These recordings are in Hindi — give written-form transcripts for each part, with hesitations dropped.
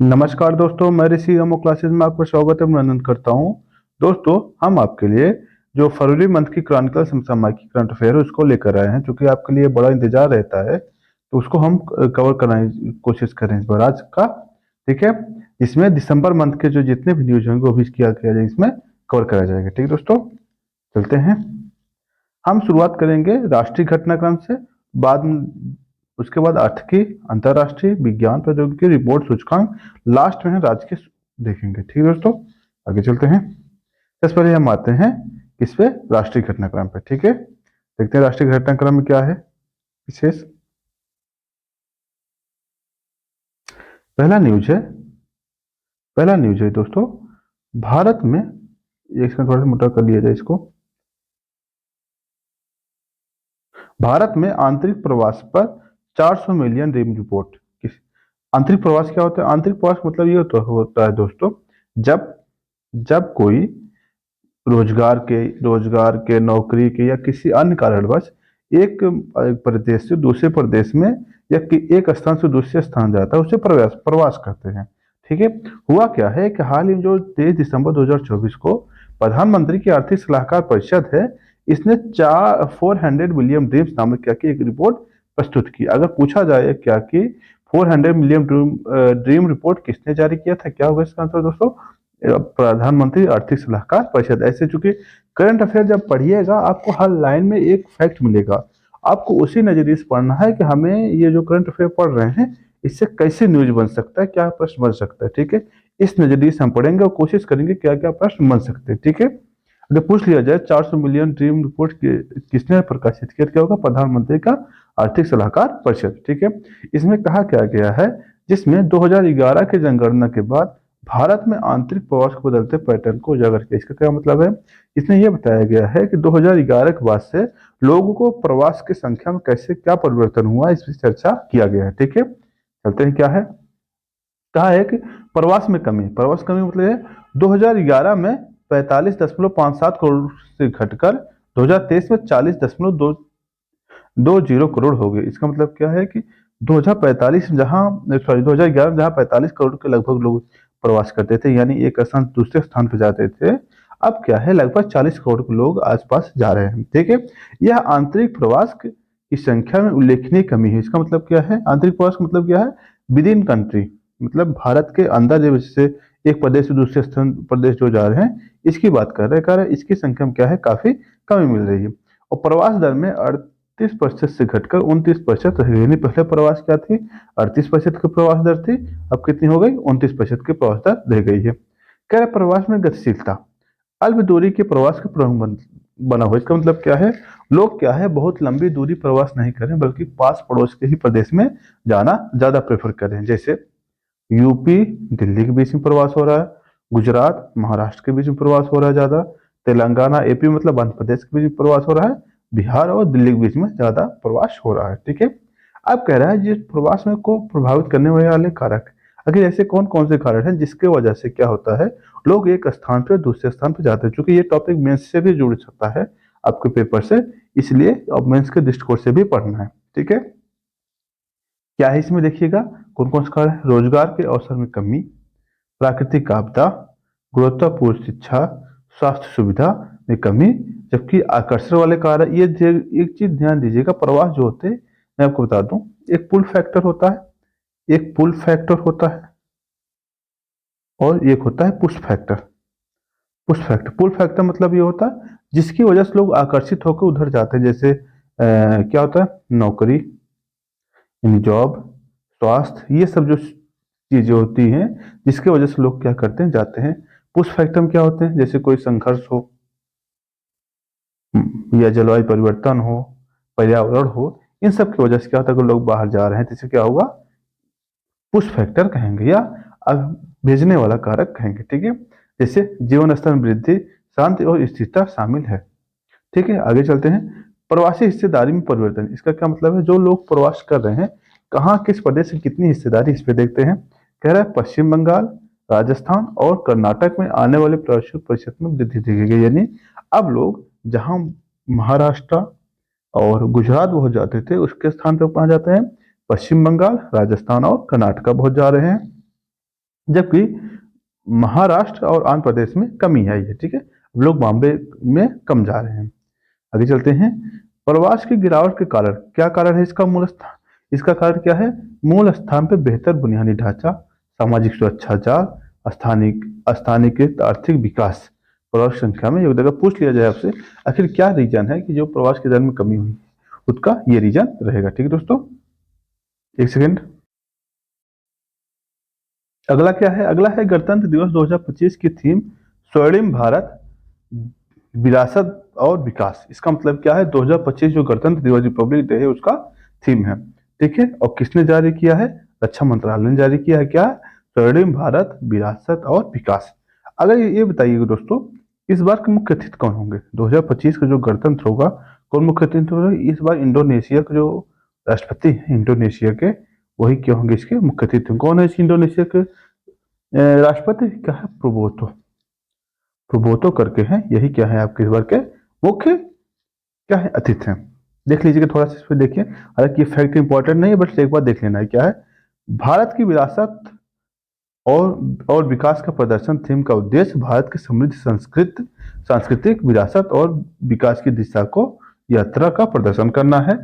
नमस्कार दोस्तों, मैं ऋषि अमो क्लासेस में आपका स्वागत है, अभिनंदन करता हूं। दोस्तों, हम आपके लिए जो फरवरी मंथ की क्रॉनिकल समसामयिक करंट अफेयर है उसको लेकर आए हैं, जो कि आपके लिए बड़ा इंतजार रहता है। तो उसको हम कवर करने की कोशिश करें इस बार आज का। ठीक है। इसमें दिसंबर मंथ के जो जितने भी न्यूज होंगे वो भी किया किया जाए, इसमें कवर करा जाएगा। ठीक है दोस्तों, चलते हैं। हम शुरुआत करेंगे राष्ट्रीय घटनाक्रम से, बाद में उसके बाद अर्थ की, अंतरराष्ट्रीय विज्ञान प्रौद्योगिकी रिपोर्ट सूचकांक, लास्ट में है राजकीय देखेंगे। ठीक है दोस्तों, आगे चलते हैं। सबसे पहले हम आते हैं किस पे, राष्ट्रीय घटनाक्रम पे। ठीक है, देखते हैं राष्ट्रीय घटनाक्रम में क्या है विशेष। पहला न्यूज है, पहला न्यूज है दोस्तों, भारत में, इसमें थोड़ा सा मोटा कर लिया जाए इसको। भारत में आंतरिक प्रवास पर 400 मिलियन ड्रीम रिपोर्ट। किस आंतरिक प्रवास क्या होता है? आंतरिक प्रवास मतलब ये होता है दोस्तों, जब जब कोई रोजगार के नौकरी के या किसी अन्य कारणवश एक प्रदेश से दूसरे प्रदेश में या एक स्थान से दूसरे स्थान जाता है, उसे प्रवास प्रवास करते हैं। ठीक है। हुआ क्या है कि हाल ही में जो 23 दिसंबर 2024 को प्रधानमंत्री की आर्थिक सलाहकार परिषद है, इसने 400 मिलियन ड्रीम्स नामक क्या की एक रिपोर्ट प्रस्तुत की। अगर पूछा जाए क्या कि 400 मिलियन ड्रीम रिपोर्ट किसने जारी किया था, क्या होगा इसका आंसर दोस्तों? प्रधानमंत्री आर्थिक सलाहकार परिषद। ऐसे चूंकि करंट अफेयर जब पढ़िएगा आपको हर लाइन में एक फैक्ट मिलेगा, आपको उसी नजरिए से पढ़ना है कि हमें ये जो करंट अफेयर पढ़ रहे हैं इससे कैसे न्यूज बन सकता है, क्या प्रश्न बन सकता है। ठीक है, इस नजरिए से हम पढ़ेंगे और कोशिश करेंगे क्या क्या प्रश्न बन सकते हैं। ठीक है, अगर पूछ लिया जाए 400 मिलियन ड्रीम रिपोर्ट किसने प्रकाशित किया, क्या होगा? प्रधानमंत्री का आर्थिक सलाहकार परिषद। ठीक है, इसमें कहा क्या गया है, जिसमें 2011 के जनगणना के बाद भारत में आंतरिक प्रवास को बदलते पैटर्न को उजागर किया। इसका क्या मतलब है? इसमें यह बताया गया है कि 2011 के बाद से लोगों को प्रवास की संख्या में कैसे क्या परिवर्तन हुआ, इस पर चर्चा किया गया है। ठीक है, चलते हैं। क्या है? कहा है कि प्रवास में कमी, प्रवास कमी मतलब है 2011 में 45.57 करोड़ से घटकर 2023 में 40.20 करोड़ हो गए। इसका मतलब क्या है कि 2045 में जहां, सॉरी 2011 में जहां 45 करोड़ के लगभग लोग प्रवास करते थे, यानी एक स्थान से दूसरे स्थान पर जाते थे, अब क्या है लगभग 40 करोड़ के लोग आसपास जा रहे हैं। ठीक है, यह आंतरिक प्रवास की संख्या में उल्लेखनीय कमी है। इसका मतलब क्या है? आंतरिक प्रवास का मतलब क्या है? विद इन कंट्री, मतलब भारत के अंदर जैसे एक प्रदेश से दूसरे स्थान प्रदेश जो जा रहे हैं, इसकी बात कर रहे हैं। कह रहे हैं इसकी संख्या में क्या है, काफी कमी मिल रही है। और प्रवास दर में 38% से घटकर 29% रह गई। यानी पहले प्रवास क्या थी, 38% की प्रवास दर थी, अब कितनी हो गई? 29% की प्रवास दर रह गई है। कह रहे प्रवास में गतिशीलता, अल्प दूरी के प्रवास का प्रमुख बना हुआ। इसका मतलब क्या है? लोग क्या है बहुत लंबी दूरी प्रवास नहीं करें, बल्कि पास पड़ोस के ही प्रदेश में जाना ज्यादा प्रेफर करें। जैसे यूपी दिल्ली के बीच में प्रवास हो रहा है, गुजरात महाराष्ट्र के बीच में प्रवास हो रहा है ज्यादा, तेलंगाना एपी मतलब आंध्र प्रदेश के बीच में प्रवास हो रहा है, बिहार और दिल्ली के बीच में ज्यादा प्रवास हो रहा है। ठीक है, अब कह रहा है जिस प्रवास में को प्रभावित करने वाले कारक, अगर ऐसे कौन कौन से कारक हैं जिसके वजह से क्या होता है लोग एक स्थान पर दूसरे स्थान पर जाते हैं। चूंकि ये टॉपिक मेंस से भी जुड़ सकता है आपके पेपर से, इसलिए अब मेंस के दृष्टिकोण से भी पढ़ना है। ठीक है, क्या है इसमें देखिएगा, कौन कौन सा कारण है? रोजगार के अवसर में कमी, प्राकृतिक आपदा, गुणवत्तापूर्ण शिक्षा, स्वास्थ्य सुविधा में कमी, जबकि आकर्षण वाले कारण ये एक चीज ध्यान दीजिएगा, प्रवास जो होते हैं मैं आपको बता दूं, एक पुल फैक्टर होता है, एक पुल फैक्टर होता है और एक होता है push factor. Push factor, pull factor मतलब ये होता है जिसकी वजह से लोग आकर्षित होकर उधर जाते हैं। जैसे क्या होता है? नौकरी यानी जॉब, स्वास्थ्य, ये सब जो चीजें होती हैं जिसकी वजह से लोग क्या करते हैं, जाते हैं। पुश फैक्टर में क्या होते हैं? जैसे कोई संघर्ष हो, या जलवायु परिवर्तन हो, पर्यावरण हो, इन सब की वजह से क्या होता है कि लोग बाहर जा रहे हैं, तो इसे क्या होगा? पुश फैक्टर कहेंगे, या भेजने वाला कारक कहेंगे। ठीक है, जैसे जीवन स्तर में वृद्धि, शांति और स्थिरता शामिल है। ठीक है, आगे चलते हैं। प्रवासी हिस्सेदारी में परिवर्तन, इसका क्या मतलब है? जो लोग प्रवास कर रहे हैं, कहाँ किस प्रदेश की कितनी हिस्सेदारी, इस पे देखते हैं। कह रहा है पश्चिम बंगाल, राजस्थान और कर्नाटक में आने वाले प्रवासियों के प्रतिशत में वृद्धि देखी गई। यानी अब लोग जहां महाराष्ट्र और गुजरात बहुत जाते थे, उसके स्थान पर कहाँ जाते हैं? पश्चिम बंगाल, राजस्थान और कर्नाटक बहुत जा रहे हैं। जबकि महाराष्ट्र और आंध्र प्रदेश में कमी आई है। ठीक है, अब लोग बॉम्बे में कम जा रहे हैं। आगे चलते हैं। प्रवास की गिरावट के कारण, क्या कारण है इसका मूल स्थान? इसका कारण क्या है? मूल स्थान पे बेहतर बुनियादी ढांचा, सामाजिक सुरक्षा जाल, स्थानीयकृत आर्थिक विकास, प्रवास संख्या में योगदान। अगर पूछ लिया जाए आपसे आखिर क्या रीजन है कि जो प्रवास के दर में कमी हुई, उसका ये रीजन रहेगा। ठीक है दोस्तों, एक सेकेंड। अगला क्या है? अगला है गणतंत्र दिवस 2025 की थीम स्वर्णिम भारत, विरासत और विकास। इसका मतलब क्या है? 2025 जो गणतंत्र दिवस रिपब्लिक डे है उसका थीम है। ठीक है, और किसने जारी किया है? रक्षा मंत्रालय ने जारी किया है। क्या? स्वर्णिम भारत, विरासत और विकास। अगर ये बताइएगा दोस्तों, इस बार के मुख्य अतिथि कौन होंगे? 2025 का जो गणतंत्र होगा, कौन मुख्य अतिथि होगा? इस बार इंडोनेशिया के जो राष्ट्रपति हैं इंडोनेशिया के, वही क्या होंगे इसके मुख्य अतिथि। कौन है इस इंडोनेशिया के राष्ट्रपति? क्या है? प्रोबोतो, प्रोबोतो करके हैं। यही क्या है आपके इस बार के मुख्य क्या है अतिथि हैं। देख लीजिएगा थोड़ा सा इस पर देखिए, हालांकि ये फैक्ट इंपॉर्टेंट नहीं है, बट एक बार देख लेना है। क्या है? भारत की विरासत और विकास का प्रदर्शन थीम का उद्देश्य भारत की समृद्ध सांस्कृतिक विरासत और विकास की दिशा को यात्रा का प्रदर्शन करना है।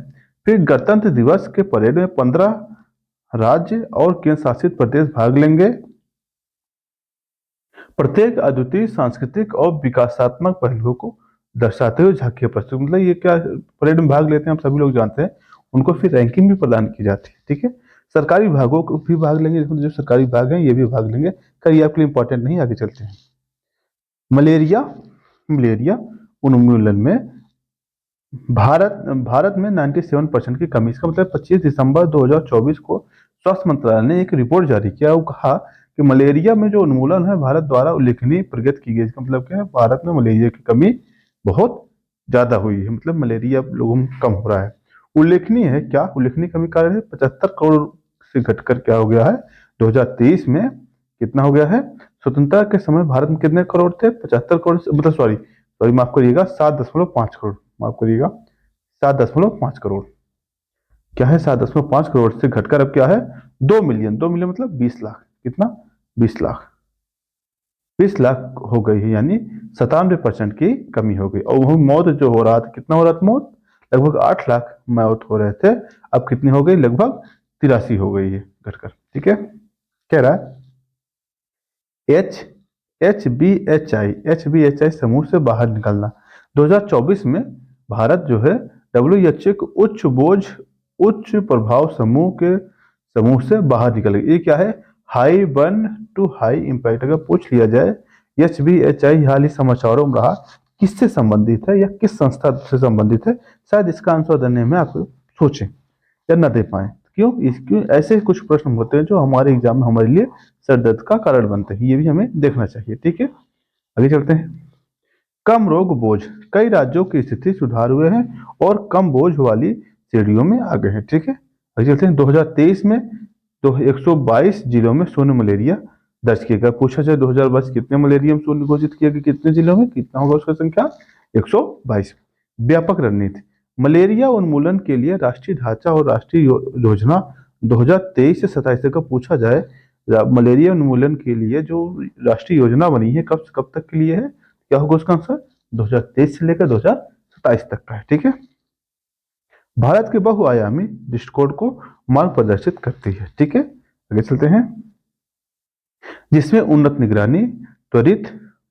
फिर गणतंत्र दिवस के परेड में 15 राज्य और केंद्र शासित प्रदेश भाग लेंगे। प्रत्येक अद्वितीय सांस्कृतिक और विकासात्मक पहलुओं को दर्शाते हुए झांकियां प्रस्तुत। मतलब ये क्या परेड में भाग लेते हैं, हम सभी लोग जानते हैं। उनको फिर रैंकिंग भी प्रदान की जाती है। ठीक है, सरकारी विभागों को भी भाग लेंगे, जो सरकारी विभाग हैं ये भी भाग लेंगे। कर ये आपके लिए इंपॉर्टेंट नहीं, आगे चलते हैं। मलेरिया मलेरिया उन्मूलन में भारत में 97% की कमी। इसका मतलब 25 दिसंबर 2024 को स्वास्थ्य मंत्रालय ने एक रिपोर्ट जारी किया। वो कहा कि मलेरिया में जो उन्मूलन है भारत द्वारा उल्लेखनीय प्रगति की गई। इसका मतलब क्या है? भारत में मलेरिया की कमी बहुत ज्यादा हुई है, मतलब मलेरिया लोगों में कम हो रहा है। उल्लेखनीय है क्या? उल्लेखनीय कमी कारण है 75 करोड़ से घटकर क्या हो गया है 2023 में कितना हो गया है? स्वतंत्रता के समय भारत में कितने करोड़ थे? 75 करोड़ मतलब सॉरी सॉरी माफ करिएगा, 7.5 करोड़, माफ करिएगा 7.5 करोड़। क्या है? 7.5 करोड़ से घटकर अब क्या है? 2 मिलियन। 2 मिलियन मतलब 20 लाख। कितना? 20 लाख। 20 लाख हो गई है, यानी 97% की कमी हो गई। और वो मौत जो हो रहा था, कितना हो रहा था मौत? लगभग 8 लाख मौत हो रहे थे, अब कितनी हो गई? लगभग 83 हो गई है घटकर। ठीक है, कह रहा है H H B H I समूह से बाहर निकलना। 2024 में भारत जो है WHO के उच्च प्रभाव समूह से बाहर निकल गई। ये क्या है? High burn to high impact. अगर पूछ लिया जाए HBHI हाल ही समाचारों में रहा, किससे संबंधित है या किस संस्था से संबंधित है, शायद इसका आंसर देने में आप सोचें या न दे पाए। क्यों ऐसे कुछ प्रश्न होते हैं जो हमारे एग्जाम में हमारे लिए सर दर्द का कारण बनते हैं, ये भी हमें देखना चाहिए। ठीक है, आगे चलते हैं। कम रोग बोझ, कई राज्यों की स्थिति सुधार हुए हैं और कम बोझ वाली श्रेणियों में आ गए हैं। ठीक है, आगे चलते हैं। 2023 में तो 122 जिलों में शून्य मलेरिया दर्ज किया गया। पूछा जाए 2022 कितने मलेरिया में शून्य घोषित किया गया, कितने जिलों में, कितना होगा उसका संख्या? 122। व्यापक रणनीति, मलेरिया उन्मूलन के लिए राष्ट्रीय ढांचा और राष्ट्रीय योजना 2023 से 27 तक का पूछा जाए। मलेरिया उन्मूलन के लिए जो राष्ट्रीय योजना बनी है कब कब तक के लिए है? क्या होगा उसका आंसर? 2023 से लेकर 2027 तक का है। ठीक है, भारत के बहुआयामी दृष्टिकोण को मार्ग प्रदर्शित करती है। ठीक है, आगे चलते हैं। जिसमें उन्नत निगरानी, त्वरित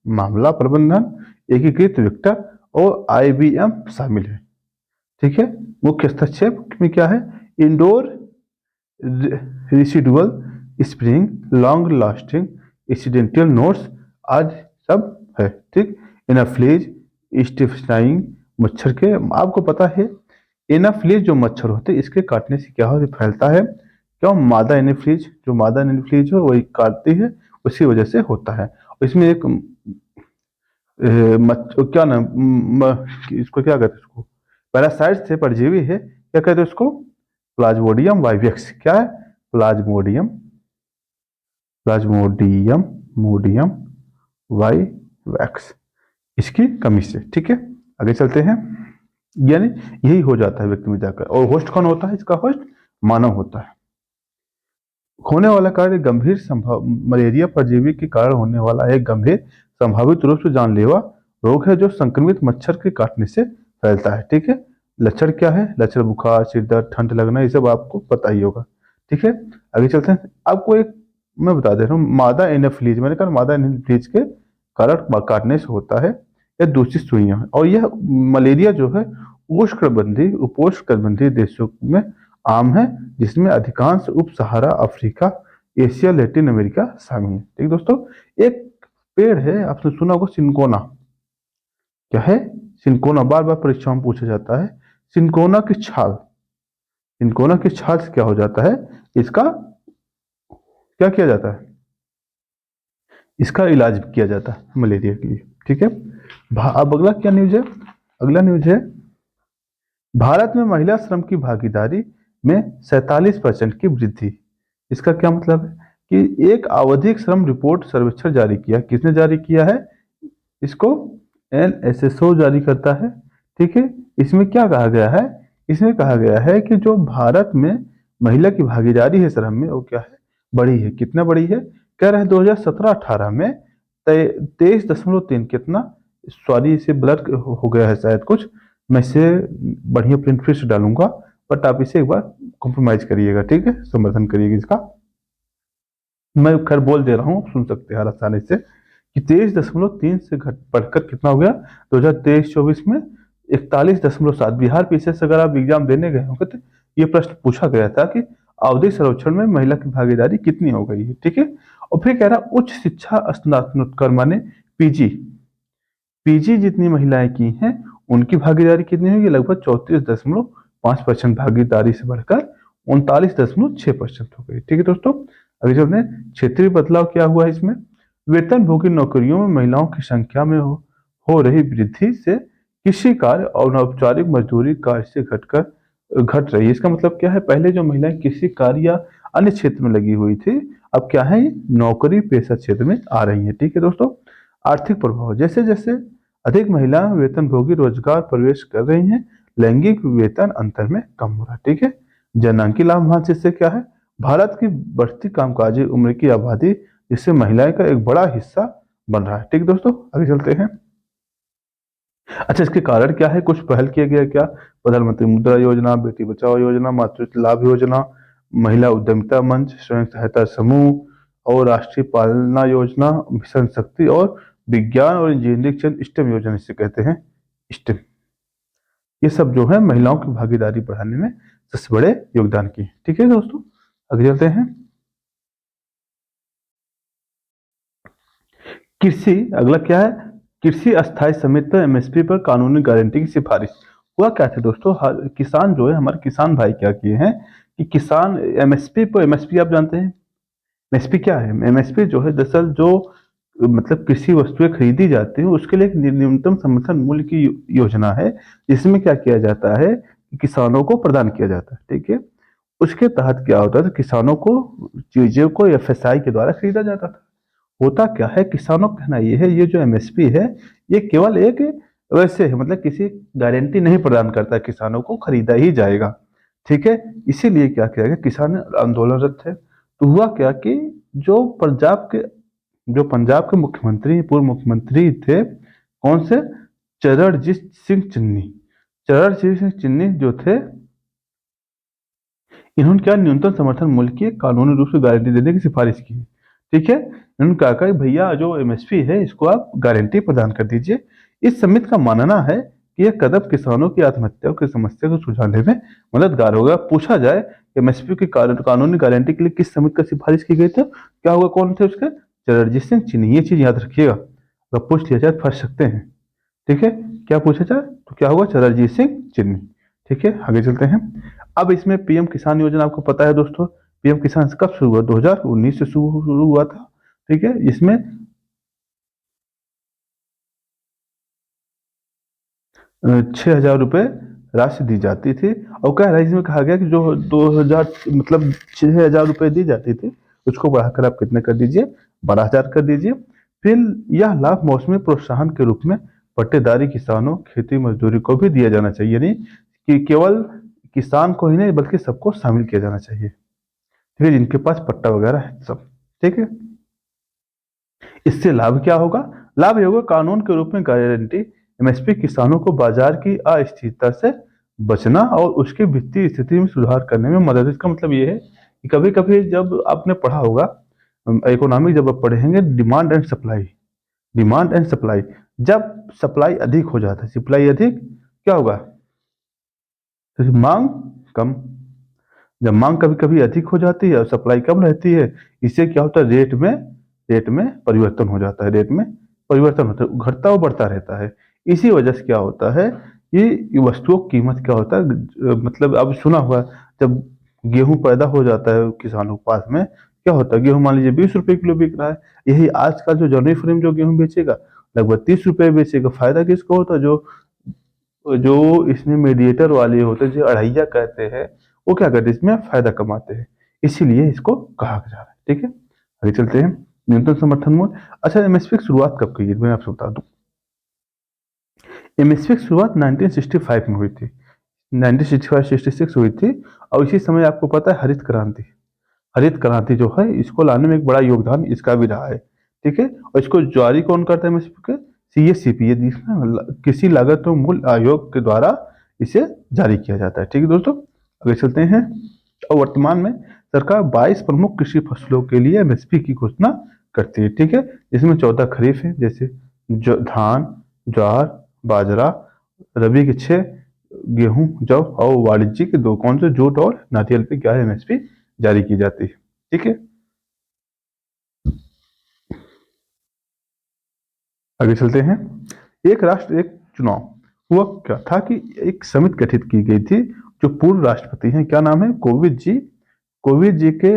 मामला प्रबंधन, एकीकृत वेक्टर और IBM शामिल है। ठीक है, मुख्य हस्तक्षेप में क्या है? Indoor residual spring, long lasting accidental notes आज सब है। ठीक, एनाफ्लीज, स्टिफनाइंग मच्छर के, आपको पता है एनाफ्लीज जो मच्छर होते हैं इसके काटने से क्या हो फैलता है? क्यों? मादा एनाफ्लीज, जो मादा एनाफ्लीज है वही काटती है, उसी वजह से होता है। इसमें एक क्या नाम इसको क्या कहते हैं? इसको पैरासाइट से परजीवी है, क्या कहते हैं उसको? Plasmodium vivax. क्या है? प्लाज्मोडियम प्लाज्मोडियम मोडियम वाइवेक्स, इसकी कमी से। ठीक है, आगे चलते हैं। यानी यही हो जाता है व्यक्ति में जाकर। और होस्ट कौन होता है? इसका होस्ट मानव होता है। होने वाला कार्य गंभीर संभव मलेरिया परजीवी के कारण होने वाला एक गंभीर संभावित रूप से जानलेवा रोग है जो संक्रमित मच्छर के काटने से फैलता है। ठीक है। लक्षण क्या है? लक्षण बुखार, सिर दर्द, ठंड लगना, ये सब आपको पता ही होगा। ठीक है। आगे चलते हैं। आपको एक मैं बता दे रहा हूँ, मादा एनोफिलीज, मैंने कहा मादा एनोफिलीज के कारण काटने से होता है या दूषित सुइयां हैं। और यह मलेरिया जो है उष्णकटिबंधीय उपोष्णकटिबंधीय देशों में आम है, जिसमें अधिकांश उप सहारा अफ्रीका, एशिया, लैटिन अमेरिका शामिल है। ठीक दोस्तों। एक पेड़ है, आपने सुना होगा सिनकोना। क्या है? सिनकोना, बार बार परीक्षा में पूछा जाता है। सिनकोना की छाल, सिनकोना की छाल से क्या हो जाता है? इसका क्या किया जाता है? इसका इलाज किया जाता है मलेरिया के लिए। ठीक है। अब अगला क्या न्यूज है? अगला न्यूज है, भारत में महिला श्रम की भागीदारी में 47% की वृद्धि। इसका क्या मतलब है? कि एक आवधिक श्रम रिपोर्ट सर्वेक्षण जारी किया। किसने जारी किया है इसको? एनएसएसओ जारी करता है। ठीक है। इसमें क्या कहा गया है? इसमें कहा गया है कि जो भारत में महिला की भागीदारी है श्रम में, वो क्या है? बढ़ी है। कितना बढ़ी है? कह रहे हैं 2017-18 में 23.3 कितना, सॉरी इसे ब्लर हो गया है शायद कुछ, मैं इसे बढ़िया प्रिंट फिर से डालूंगा, बट आप इसे एक बार कॉम्प्रोमाइज करिएगा। ठीक है, समर्थन करिएगा इसका। मैं खैर बोल दे रहा हूँ, सुन सकते हैं आसानी से, कि 23.3 से घट बढ़कर कितना हो गया 2023-24 में 41.7। बिहार पीछे से अगर आप एग्जाम देने गए होंगे तो ये प्रश्न पूछा गया था कि आवधिक सर्वेक्षण में महिला की भागीदारी कितनी हो गई है। ठीक है। और फिर कह रहा उच्च शिक्षा स्नातकोत्तर माने पीजी, पीजी जितनी महिलाएं की हैं उनकी भागीदारी कितनी होगी? लगभग 34.5% भागीदारी से बढ़कर 39.6% हो गई। ठीक है दोस्तों। अभी चलते हैं क्षेत्रीय बदलाव क्या हुआ है इसमें। वेतन भोगी नौकरियों में महिलाओं की संख्या में हो रही वृद्धि से कृषि कार्य और औपचारिक मजदूरी कार्य से घट रही है। इसका मतलब क्या है? पहले जो महिलाएं कृषि कार्य या अन्य क्षेत्र में लगी हुई थी, अब क्या है? नौकरी पेशा क्षेत्र में आ रही है। ठीक है दोस्तों। आर्थिक प्रभाव, जैसे जैसे अधिक महिलाएं वेतन भोगी रोजगार प्रवेश कर रही हैं, लैंगिक वेतन अंतर में कम हो रहा है। ठीक है। जनांकी लाभांश इससे क्या है? भारत की बढ़ती कामकाजी उम्र की आबादी, जिससे महिलाएं का एक बड़ा हिस्सा बन रहा है। ठीक दोस्तों। आगे चलते हैं। अच्छा, इसके कारण क्या है? कुछ पहल किया गया क्या? प्रधानमंत्री मुद्रा योजना, बेटी बचाओ योजना, मातृत्व लाभ योजना, महिला उद्यमिता मंच, स्वयं सहायता समूह और राष्ट्रीय पालना योजना, मिशन शक्ति और विज्ञान और इंजीनियरिंग क्षेत्र स्टेम योजना, इसे कहते हैं स्टेम। ये सब जो है महिलाओं की भागीदारी बढ़ाने में सबसे बड़े योगदान की। ठीक है दोस्तों। आगे चलते हैं। कृषि, अगला क्या है? कृषि अस्थायी समिति एमएसपी पर कानूनी गारंटी की सिफारिश। हुआ क्या था दोस्तों? किसान जो है, हमारे किसान भाई क्या किए हैं कि किसान एमएसपी पर, एमएसपी आप जानते हैं एमएसपी क्या है? एमएसपी जो है दरअसल जो मतलब कृषि वस्तुएं खरीदी जाती हैं उसके लिए एक न्यूनतम समर्थन मूल्य की योजना है, जिसमें क्या किया जाता है कि किसानों को प्रदान किया जाता है। ठीक है। उसके तहत क्या होता था? किसानों को चीजों को एफएसआई के द्वारा खरीदा जाता था। होता क्या है, किसानों का कहना ये है, ये जो एमएसपी है ये केवल एक वैसे है, मतलब किसी गारंटी नहीं प्रदान करता, किसानों को खरीदा ही जाएगा। ठीक है। इसीलिए क्या किया गया, किसान आंदोलनरत थे। तो हुआ क्या कि जो पंजाब के मुख्यमंत्री, पूर्व मुख्यमंत्री थे, कौन से? चरणजीत सिंह चन्नी। चरणजीत सिंह चन्नी जो थे, इन्होंने क्या निम्नतम समर्थन मूल्य की कानूनी रूप से गारंटी देने की सिफारिश की। ठीक है। इन्होंने कहा कि भैया जो एमएसपी है इसको आप गारंटी प्रदान कर दीजिए। इस समिति का मानना है कि यह कदम किसानों की आत्महत्या की समस्या को सुलझाने में मददगार होगा। पूछा जाए एमएसपी की कानूनी गारंटी के लिए किस समिति का सिफारिश की गई थी, क्या होगा? कौन थे उसके? चरणजीत सिंह चन्नी। ये चीज याद रखिएगा, अगर पूछ लिया जाए फंस सकते हैं। ठीक है। क्या पूछा जाए तो क्या होगा? चरणजीत सिंह चन्नी। ठीक है। आगे चलते हैं। अब इसमें पीएम किसान योजना आपको पता है दोस्तों, पीएम किसान कब शुरू हुआ? 2019 से शुरू हुआ था। ठीक है। इसमें 6,000 रुपए राशि दी जाती थी। और कह रहा है इसमें कहा गया कि जो 2,000 मतलब 6,000 रुपए दी जाती थी, उसको बढ़ाकर आप कितने कर दीजिए? 12,000 कर दीजिए। फिर यह लाभ मौसमी प्रोत्साहन के रूप में पट्टेदारी किसानों, खेती मजदूरी को भी दिया जाना चाहिए, नहीं कि केवल किसान को ही नहीं बल्कि सबको शामिल किया जाना चाहिए। ठीक है, जिनके पास पट्टा वगैरह है सब। ठीक है, इससे लाभ क्या होगा? लाभ ये होगा, कानून के रूप में गारंटी, एमएसपी किसानों को बाजार की अस्थिरता से बचना और उसकी वित्तीय स्थिति में सुधार करने में मदद। इसका मतलब ये है कि कभी कभी जब आपने पढ़ा होगा इकोनॉमिक, जब आप पढ़ेंगे demand and supply, demand and supply, जब सप्लाई अधिक हो जाता है, सप्लाई अधिक, क्या होगा? तो मांग कम। जब मांग कभी कभी अधिक हो जाती है और सप्लाई कम रहती है, इससे क्या होता है? रेट में परिवर्तन हो जाता है, रेट में परिवर्तन होता है, घटता और बढ़ता रहता है। इसी वजह से क्या होता है, ये वस्तुओं की कीमत क्या होता है, मतलब अब सुना हुआ है, जब गेहूं पैदा हो जाता है किसानों के पास में, क्या होता है, गेहूं मान लीजिए 20 रुपए किलो बिक रहा है, यही आज का जो जनवरी फरवरी में जो गेहूं बेचेगा लगभग 30 रुपए बेचेगा। फायदा किसको होता है? जो जो इसमें मीडिएटर वाले होते हैं, जो अढ़ैया कहते हैं, वो क्या करते हैं, इसमें फायदा कमाते हैं, इसीलिए इसको कहा जा रहा है। ठीक है, आगे चलते हैं। न्यूनतम समर्थन मूल्य। अच्छा, एमएसपी की शुरुआत कब की गई मैं आपसे बता दूं। एमएसपी की शुरुआत 1965 में हुई थी, 1965-66 हुई थी। और इसी समय आपको पता है हरित क्रांति, हरित क्रांति जो है इसको लाने में एक बड़ा योगदान इसका भी रहा है। ठीक है, और इसको जारी कौन करता है एमएसपी के? सीएससीपी, ये कृषि लागत और मूल्य आयोग के द्वारा इसे जारी किया जाता है। ठीक है दोस्तों, आगे चलते हैं। और वर्तमान में सरकार 22 प्रमुख कृषि फसलों के लिए एमएसपी की घोषणा करती है। ठीक है, इसमें 14 खरीफ है, जैसे धान, ज्वार, बाजरा, रबी के 6, गेहूं, जौ, और वाणिज्य के 2, कौन से? जूट और नारियल पे क्या है, एमएसपी जारी की जाती है। ठीक है, आगे चलते हैं। एक राष्ट्र एक चुनाव हुआ क्या था कि एक समिति गठित की गई थी, जो पूर्व राष्ट्रपति हैं, क्या नाम है? कोविंद जी के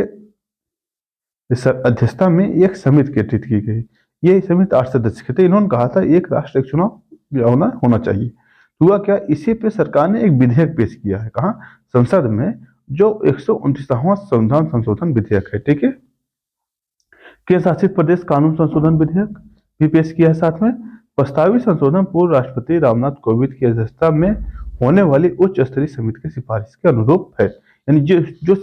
अध्यक्षता में एक समिति गठित की गई। ये समिति 8 सदस्य के थे। इन्होंने कहा था एक राष्ट्र एक चुनाव होना चाहिए। तो हुआ क्या, इसी पे सरकार ने एक विधेयक पेश किया है, कहा? संसद में, जो 129वां संविधान संशोधन विधेयक है। ठीक है, केंद्र शासित प्रदेश कानून संशोधन विधेयक भी पेश किया है साथ में। प्रस्तावित संशोधन पूर्व राष्ट्रपति रामनाथ कोविंद की अध्यक्षता में होने वाली उच्च स्तरीय समिति की सिफारिश के अनुरूप है। यानी जो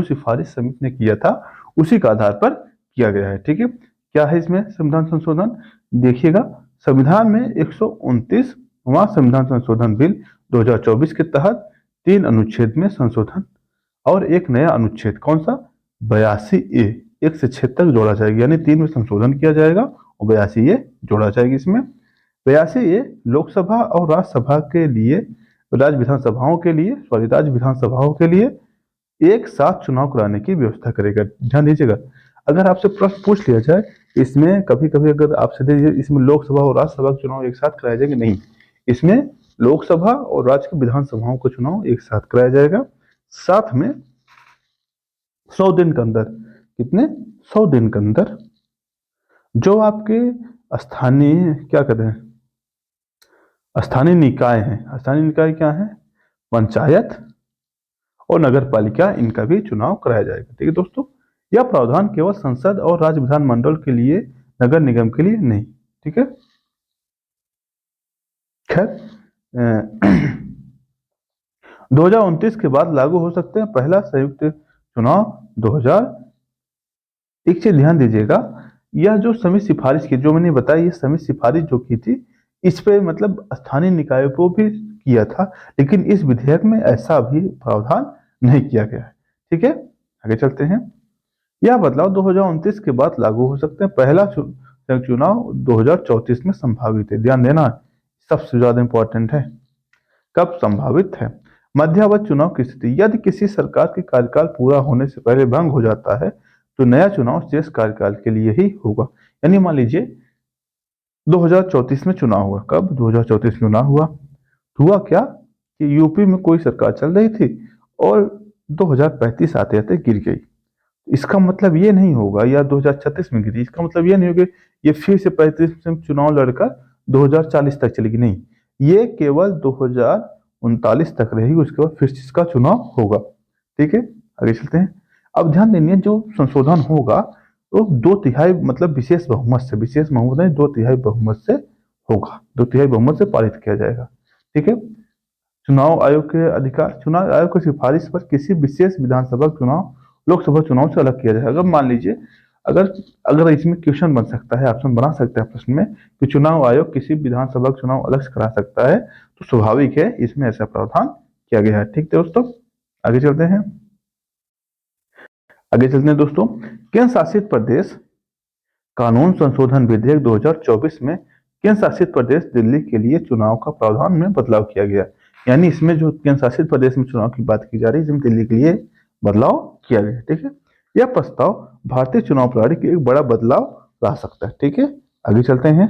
सिफारिश समिति ने किया था उसी का आधार पर किया गया है। ठीक है, क्या है इसमें संविधान संशोधन? देखिएगा, संविधान में 129वां संविधान संशोधन बिल 2024 के तहत 3 अनुच्छेद में संशोधन और एक नया अनुच्छेद, कौन सा? 82A 1 से 6 तक जोड़ा जाएगा, यानी 3 में संशोधन किया जाएगा और 82A जोड़ा जाएगा इसमें। 82A लोकसभा और राज्यसभा के लिए, राज्य विधानसभाओं के लिए एक साथ चुनाव कराने की व्यवस्था करेगा। ध्यान दीजिएगा, अगर आपसे प्रश्न पूछ लिया जाए इसमें, कभी कभी अगर आपसे दीजिए इसमें लोकसभा और राज्यसभा के चुनाव एक साथ कराए जाएंगे, नहीं, इसमें लोकसभा और राज्य की विधानसभाओं का चुनाव एक साथ कराया जाएगा। साथ में 100 दिन के अंदर, कितने? 100 दिन के अंदर जो आपके स्थानीय, क्या कहते हैं, स्थानीय निकाय हैं, स्थानीय निकाय क्या है? पंचायत और नगर पालिका, इनका भी चुनाव कराया जाएगा। ठीक है दोस्तों, यह प्रावधान केवल संसद और राज्य विधानमंडल के लिए, नगर निगम के लिए नहीं। ठीक है, खैर 2029 के बाद लागू हो सकते हैं पहला संयुक्त चुनाव 2000। एक चीज ध्यान दीजिएगा, यह जो समिति सिफारिश की, जो मैंने बताया, ये समिति सिफारिश जो की थी, इस पे मतलब स्थानीय निकायों को भी किया था, लेकिन इस विधेयक में ऐसा भी प्रावधान नहीं किया गया है। ठीक है, आगे चलते हैं। यह बदलाव 2029 के बाद लागू हो सकते हैं, पहला चुनाव 2034 में संभावित है। ध्यान देना, सबसे ज्यादा इंपॉर्टेंट है, कब संभावित है? मध्यावधि चुनाव की स्थिति, यदि किसी सरकार के कार्यकाल पूरा होने से पहले भंग हो जाता है तो नया चुनाव शेष कार्यकाल के लिए ही होगा। यानी मान लीजिए 2034 में चुनाव हुआ, कब? 2034 में चुनाव हुआ, तो हुआ क्या कि यूपी में कोई सरकार चल रही थी और 2035 आते आते गिर गई। इसका मतलब ये नहीं होगा, या 2036 में गिरी, इसका मतलब ये नहीं होगा ये फिर से 35 में चुनाव लड़कर 2040 तक चलेगी, नहीं, ये केवल 2039 तक रहेगी, उसके बाद फिर इसका चुनाव होगा। ठीक है, आगे चलते हैं। अब ध्यान देंगे, जो संशोधन होगा वो 2/3 मतलब विशेष बहुमत से, विशेष बहुमत नहीं, 2/3 बहुमत से होगा, 2/3 बहुमत से पारित किया जाएगा। ठीक है, चुनाव आयोग के अधिकार, चुनाव आयोग की सिफारिश पर किसी विशेष विधानसभा चुनाव लोकसभा चुनाव से अलग किया जाएगा। अगर मान लीजिए, अगर अगर इसमें क्वेश्चन बन सकता है, ऑप्शन बना सकते हैं प्रश्न में कि चुनाव आयोग किसी विधानसभा का चुनाव अलग से करा सकता है, तो स्वाभाविक है इसमें ऐसा प्रावधान किया गया है। ठीक है दोस्तों, आगे चलते हैं। आगे चलते हैं दोस्तों, केंद्र शासित प्रदेश कानून संशोधन विधेयक 2024 में केंद्र शासित प्रदेश दिल्ली के लिए चुनाव का प्रावधान में बदलाव किया गया। यानी इसमें जो केंद्र शासित प्रदेश में चुनाव की बात की जा रही है, इसमें दिल्ली के लिए बदलाव किया गया। ठीक है, यह प्रस्ताव भारतीय चुनाव प्रणाली की एक बड़ा बदलाव ला सकता है। ठीक है, आगे चलते हैं।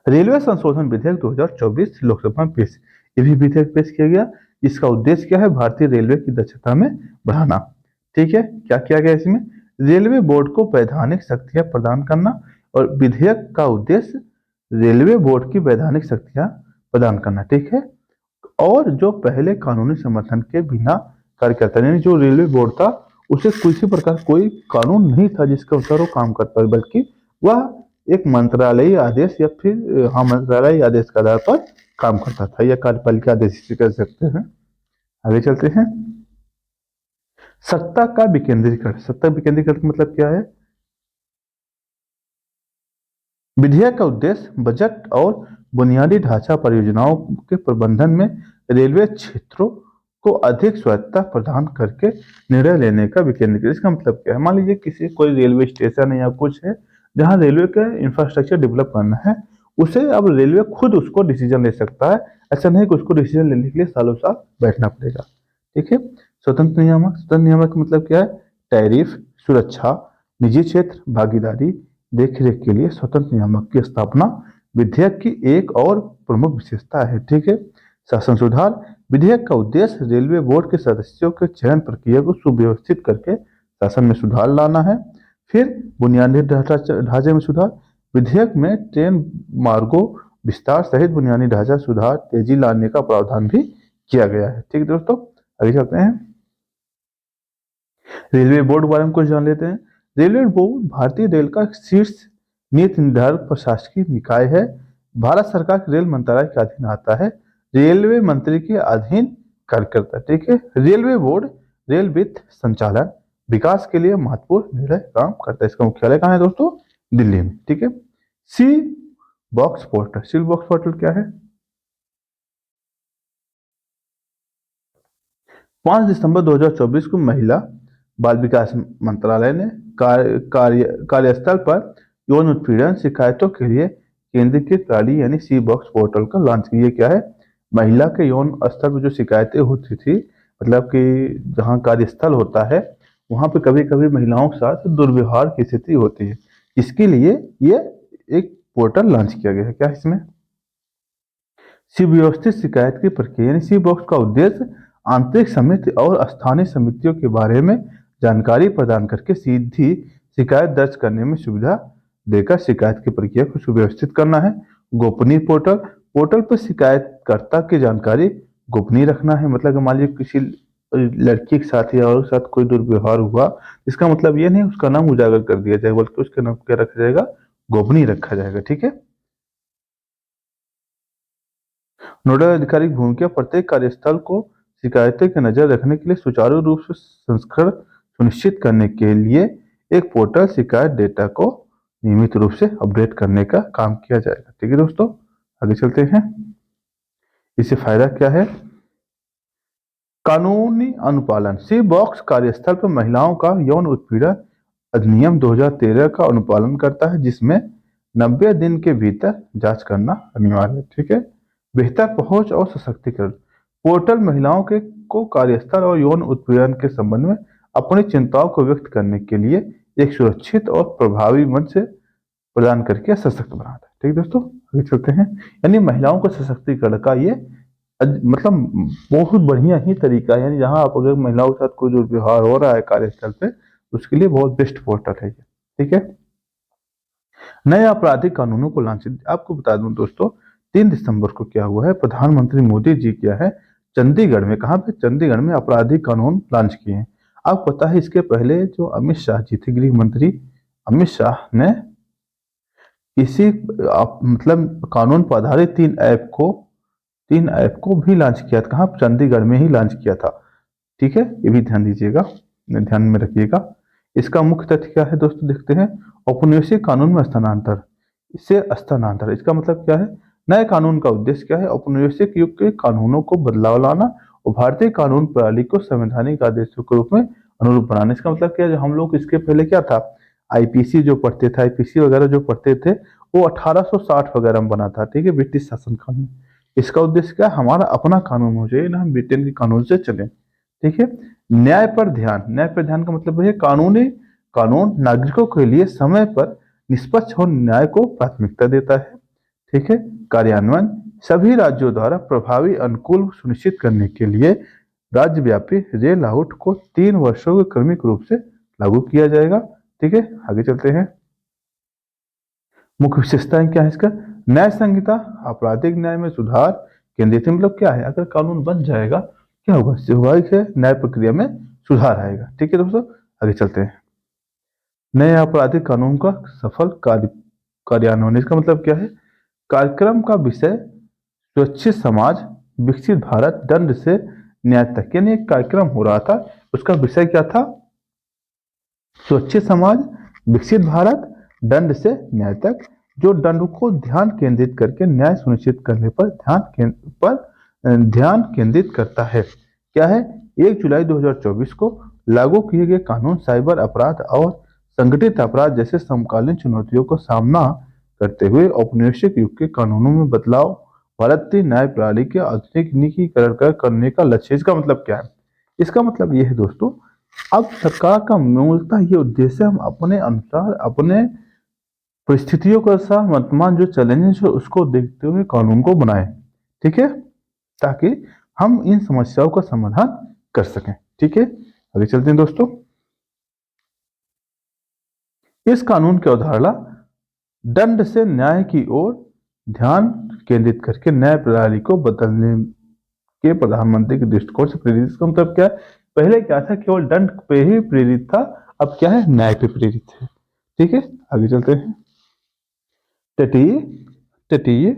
रेलवे संशोधन विधेयक 2024 लोकसभा में पेश, ये भी विधेयक पेश किया गया। इसका उद्देश्य क्या है? भारतीय रेलवे की दक्षता में बढ़ाना। ठीक है, क्या किया गया इसमें? रेलवे बोर्ड को वैधानिक शक्तियां प्रदान करना, और विधेयक का उद्देश्य रेलवे बोर्ड की वैधानिक शक्तियां प्रदान करना। ठीक है, और जो पहले कानूनी समर्थन के बिना कार्य करता, यानी जो रेलवे बोर्ड था उसे किसी प्रकार कोई कानून नहीं था जिसके अनुसार वो काम करता है, बल्कि वह एक मंत्रालयी आदेश या फिर मंत्रालयी आदेश के आधार पर काम करता था, या कार्यपालिका आदेश से कर सकते हैं। आगे चलते हैं। सत्ता का विकेंद्रीकरण। सत्ता विकेंद्रीकरण का मतलब क्या है? विधेयक का उद्देश्य बजट और बुनियादी ढांचा परियोजनाओं के प्रबंधन में रेलवे क्षेत्रों को अधिक स्वायत्तता प्रदान करके निर्णय लेने का विकेंद्रीकरण। इसका मतलब क्या है? मान लीजिए किसी कोई रेलवे स्टेशन है या कुछ है जहां रेलवे का इंफ्रास्ट्रक्चर डेवलप करना है, उसे अब रेलवे खुद उसको डिसीजन ले सकता है। ऐसा नहीं कि उसको डिसीजन लेने के लिए सालों साल बैठना पड़ेगा। ठीक है, स्वतंत्र नियामक। स्वतंत्र नियामक मतलब क्या है? टैरिफ, सुरक्षा, निजी क्षेत्र भागीदारी, देखरेख के लिए स्वतंत्र नियामक की स्थापना विधेयक की एक और प्रमुख विशेषता है। ठीक है, शासन सुधार। विधेयक का उद्देश्य रेलवे बोर्ड के सदस्यों के चयन प्रक्रिया को सुव्यवस्थित करके शासन में सुधार लाना है। फिर बुनियादी ढांचे में सुधार। विधेयक में ट्रेन मार्गों विस्तार सहित बुनियादी ढांचा सुधार तेजी लाने का प्रावधान भी किया गया है। ठीक है दोस्तों, आगे चलते हैं। रेलवे बोर्ड के बारे में कुछ जान लेते हैं। रेलवे बोर्ड भारतीय रेल का शीर्ष नीति निर्धारक प्रशासकीय निकाय है। भारत सरकार के रेल मंत्रालय के अधीन आता है। रेलवे मंत्री के अधीन कार्य करता है। ठीक है, रेलवे बोर्ड रेल वित्त संचालन विकास के लिए महत्वपूर्ण निर्णय काम करता है। इसका मुख्यालय कहाँ है दोस्तों? दिल्ली में। ठीक है, सी बॉक्स पोर्टल। सी बॉक्स पोर्टल क्या है? 5 दिसंबर 2024 को महिला बाल विकास मंत्रालय ने कार्यस्थल पर यौन उत्पीड़न शिकायतों के लिए केंद्रीकृत प्रणाली यानी सी बॉक्स पोर्टल का लॉन्च किया। क्या है? महिला के यौन स्तर पर जो शिकायतें होती थी, मतलब कि जहाँ कार्यस्थल होता है वहां पे कभी कभी महिलाओं के साथ दुर्व्यवहार की स्थिति होती है, इसके लिए ये एक पोर्टल लॉन्च किया गया है। क्या है इसमें? सुव्यवस्थित शिकायत की प्रक्रिया यानी सी बॉक्स का उद्देश्य आंतरिक समिति और स्थानीय समितियों के बारे में जानकारी प्रदान करके सीधी शिकायत दर्ज करने में सुविधा देकर शिकायत की प्रक्रिया को सुव्यवस्थित करना है। गोपनीय पोर्टल। पोर्टल पर शिकायतकर्ता की जानकारी गोपनीय रखना है। मतलब मान लीजिए किसी लड़की के साथ या और के साथ कोई दुर्व्यवहार हुआ, इसका मतलब ये नहीं उसका नाम उजागर कर दिया जाएगा, बल्कि उसका नाम क्या रखा जाएगा? गोपनीय रखा जाएगा। ठीक है, नोडल अधिकारी की भूमिका। प्रत्येक कार्यस्थल को शिकायतों की नजर रखने के लिए सुचारू रूप से संस्करण सुनिश्चित करने के लिए एक पोर्टल शिकायत डेटा को नियमित रूप से अपडेट करने का काम किया जाएगा। ठीक है दोस्तों, आगे चलते हैं। इससे फायदा क्या है? कानूनी अनुपालन। सी बॉक्स कार्यस्थल पर महिलाओं का यौन उत्पीड़न अधिनियम 2013 का अनुपालन करता है, जिसमें 90 दिन के भीतर जांच करना अनिवार्य है। ठीक है, बेहतर पहुंच और सशक्तिकरण। पोर्टल महिलाओं के को कार्यस्थल और यौन उत्पीड़न के संबंध में अपनी चिंताओं को व्यक्त करने के लिए एक सुरक्षित और प्रभावी मंच प्रदान करके सशक्त बनाता है। ठीक दोस्तों, आगे चलते हैं। यानी महिलाओं को सशक्तिकरण का ये मतलब बहुत बढ़िया ही तरीका है। यानी जहां आप अगर महिलाओं के साथ कोई दुर्व्यवहार हो रहा है कार्यस्थल पे, उसके लिए बहुत बेस्ट पोर्टल है ये। ठीक है, नए आपराधिक कानूनों को लॉन्च। आपको बता दूं दोस्तों, 3 दिसंबर को क्या हुआ है? प्रधानमंत्री मोदी जी क्या है चंडीगढ़ में, कहाँ पे? चंडीगढ़ में आपराधिक कानून लॉन्च किए हैं। आपको पता है इसके पहले जो अमित शाह जी थे, गृह मंत्री अमित शाह ने इसी मतलब कानून पर आधारित 3 ऐप को भी लॉन्च किया था। कहाँ? चंडीगढ़ में ही लॉन्च किया था। ठीक है, ये भी ध्यान दीजिएगा, ध्यान में रखिएगा। इसका मुख्य तथ्य क्या है दोस्तों, देखते हैं। औपनिवेशिक कानून में स्थानांतर, इससे स्थानांतर इसका मतलब क्या है, नए कानून का उद्देश्य क्या है, औपनिवेशिक युग के कानूनों को बदलाव लाना और भारतीय कानून प्रणाली को संवैधानिक आदेशों के रूप में अनुरूप बनाना। इसका मतलब क्या है, हम लोग इसके पहले क्या था, आईपीसी जो पढ़ते थे, आईपीसी वगैरह जो पढ़ते थे, वो 1860 वगैरह में बना था, ठीक है, ब्रिटिश शासन कानून। इसका उद्देश्य क्या है, हमारा अपना कानून हो जाए ना, हम ब्रिटेन के कानून से चलें, ठीक है। न्याय पर ध्यान, न्याय पर ध्यान का मतलब है कानूनी कानून नागरिकों के लिए समय पर निष्पक्ष और न्याय को प्राथमिकता देता है, ठीक है। कार्यान्वयन, सभी राज्यों द्वारा प्रभावी अनुकूल सुनिश्चित करने के लिए राज्यव्यापी रेल आउट को 3 वर्षों के क्रमिक रूप से लागू किया जाएगा, ठीक है। आगे चलते हैं। मुख्य विशेषताएं क्या है इसका, न्याय संहिता, आपराधिक न्याय में सुधार केंद्रित है। मतलब क्या है, अगर कानून बन जाएगा क्या होगा, स्वाभाविक है न्याय प्रक्रिया में सुधार आएगा, ठीक है दोस्तों। आगे चलते हैं। नए आपराधिक कानून का सफल कार्यान्वयन, इसका मतलब क्या है, कार्यक्रम का विषय सुरक्षित समाज, विकसित भारत, दंड से न्याय तक, यानी एक कार्यक्रम हो रहा था, उसका विषय क्या था, सुरक्षित समाज, विकसित भारत, दंड से न्याय तक, जो दंड को ध्यान केंद्रित करके न्याय सुनिश्चित करने पर ध्यान केंद्रित करता है। क्या है, 1 जुलाई 2024 को लागू किए गए कानून साइबर अपराध और संगठित अपराध जैसे समकालीन चुनौतियों का सामना करते हुए औपनिवेशिक युग के कानूनों में बदलाव, भारतीय न्याय प्रणाली के आधुनिकीकरण करने का लक्ष्य। इसका मतलब क्या है, इसका मतलब यह है दोस्तों, अब सरकार का मूलतः ये उद्देश्य, हम अपने अनुसार, अपने परिस्थितियों के अनुसार वर्तमान जो चैलेंजेस है उसको देखते हुए कानून को बनाए, ठीक है, ताकि हम इन समस्याओं का समाधान कर सकें, ठीक है। आगे चलते हैं दोस्तों। इस कानून की अवधारणा दंड से न्याय की ओर ध्यान केंद्रित करके न्याय प्रणाली को बदलने के प्रधानमंत्री के दृष्टिकोण से प्रेरित। इसका मतलब क्या है, पहले क्या था, केवल दंड पे ही प्रेरित था, अब क्या है, न्याय पे प्रेरित है, ठीक है। आगे चलते हैं। तटीय तटीय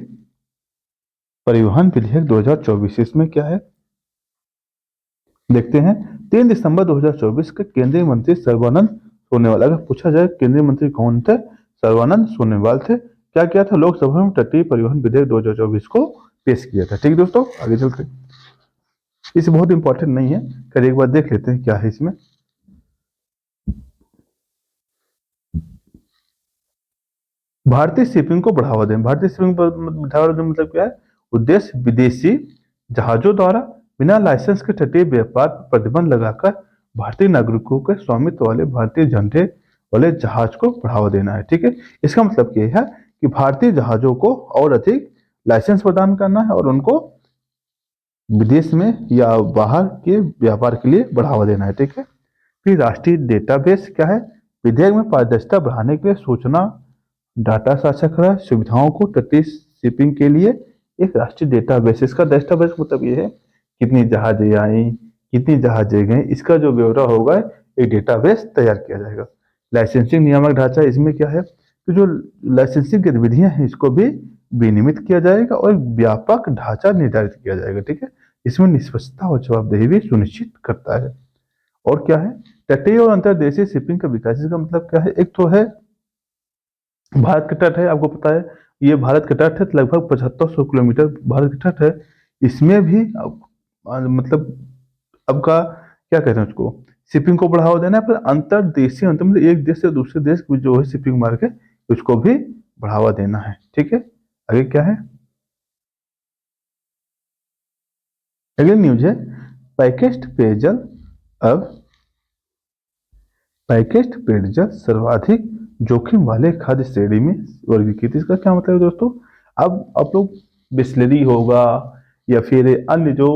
परिवहन विधेयक 2024, इसमें क्या है देखते हैं। 3 दिसंबर 2024 के केंद्रीय मंत्री सर्बानंद सोनोवाल, अगर पूछा जाए केंद्रीय मंत्री कौन थे, सर्बानंद सोनोवाल थे। क्या किया था, लोकसभा में तटीय परिवहन विधेयक 2024 को पेश किया था, ठीक है दोस्तों। आगे चलते हैं। इसे बहुत इंपॉर्टेंट नहीं है, कर एक बार देख लेते हैं क्या है इसमें। भारतीय शिपिंग को बढ़ावा दें, भारतीय शिपिंग को बढ़ावा दें मतलब क्या है, उद्देश्य विदेशी जहाजों द्वारा बिना लाइसेंस के तटीय व्यापार पर प्रतिबंध लगाकर भारतीय नागरिकों के स्वामित्व वाले भारतीय झंडे वाले जहाज को बढ़ावा देना है, ठीक है। इसका मतलब यह है कि भारतीय जहाजों को और अधिक लाइसेंस प्रदान करना है और उनको विदेश में या बाहर के व्यापार के लिए बढ़ावा देना है, ठीक है। फिर राष्ट्रीय डेटाबेस क्या है, विधेयक में पारदर्शिता बढ़ाने के लिए सूचना डाटा साझाकरण सुविधाओं को तटीय शिपिंग के लिए एक राष्ट्रीय डेटाबेस, इसका डेटाबेस मतलब ये है कितनी जहाजें आई, कितनी जहाजें गई, इसका जो ब्यौरा होगा एक डेटाबेस तैयार किया जाएगा। लाइसेंसिंग नियामक ढांचा, इसमें क्या है, तो जो लाइसेंसिंग गतिविधियां हैं इसको भी विनियमित किया जाएगा और व्यापक ढांचा निर्धारित किया जाएगा, ठीक है। इसमें निष्पक्षता और जवाबदेही भी सुनिश्चित करता है। और क्या है, तटीय और अंतर्देशीय शिपिंग का विकास, इसका मतलब क्या है, एक तो है भारत का तट है, आपको पता है ये भारत का तट है, लगभग 7500 किलोमीटर भारत का तट है। इसमें भी मतलब अब का क्या कहते हैं उसको, शिपिंग को बढ़ावा देना है, पर अंतर्देशीय मतलब एक देश से दूसरे देश की जो है शिपिंग मार्ग है उसको भी बढ़ावा देना है, ठीक है। आगे क्या है, अगली न्यूज है, पैकेज्ड पेयजल अब पैकेज्ड पेयजल सर्वाधिक जोखिम वाले खाद्य श्रेणी में वर्गीकृत। इसका क्या मतलब है दोस्तों, अब आप लोग बिस्लरी होगा या फिर अन्य जो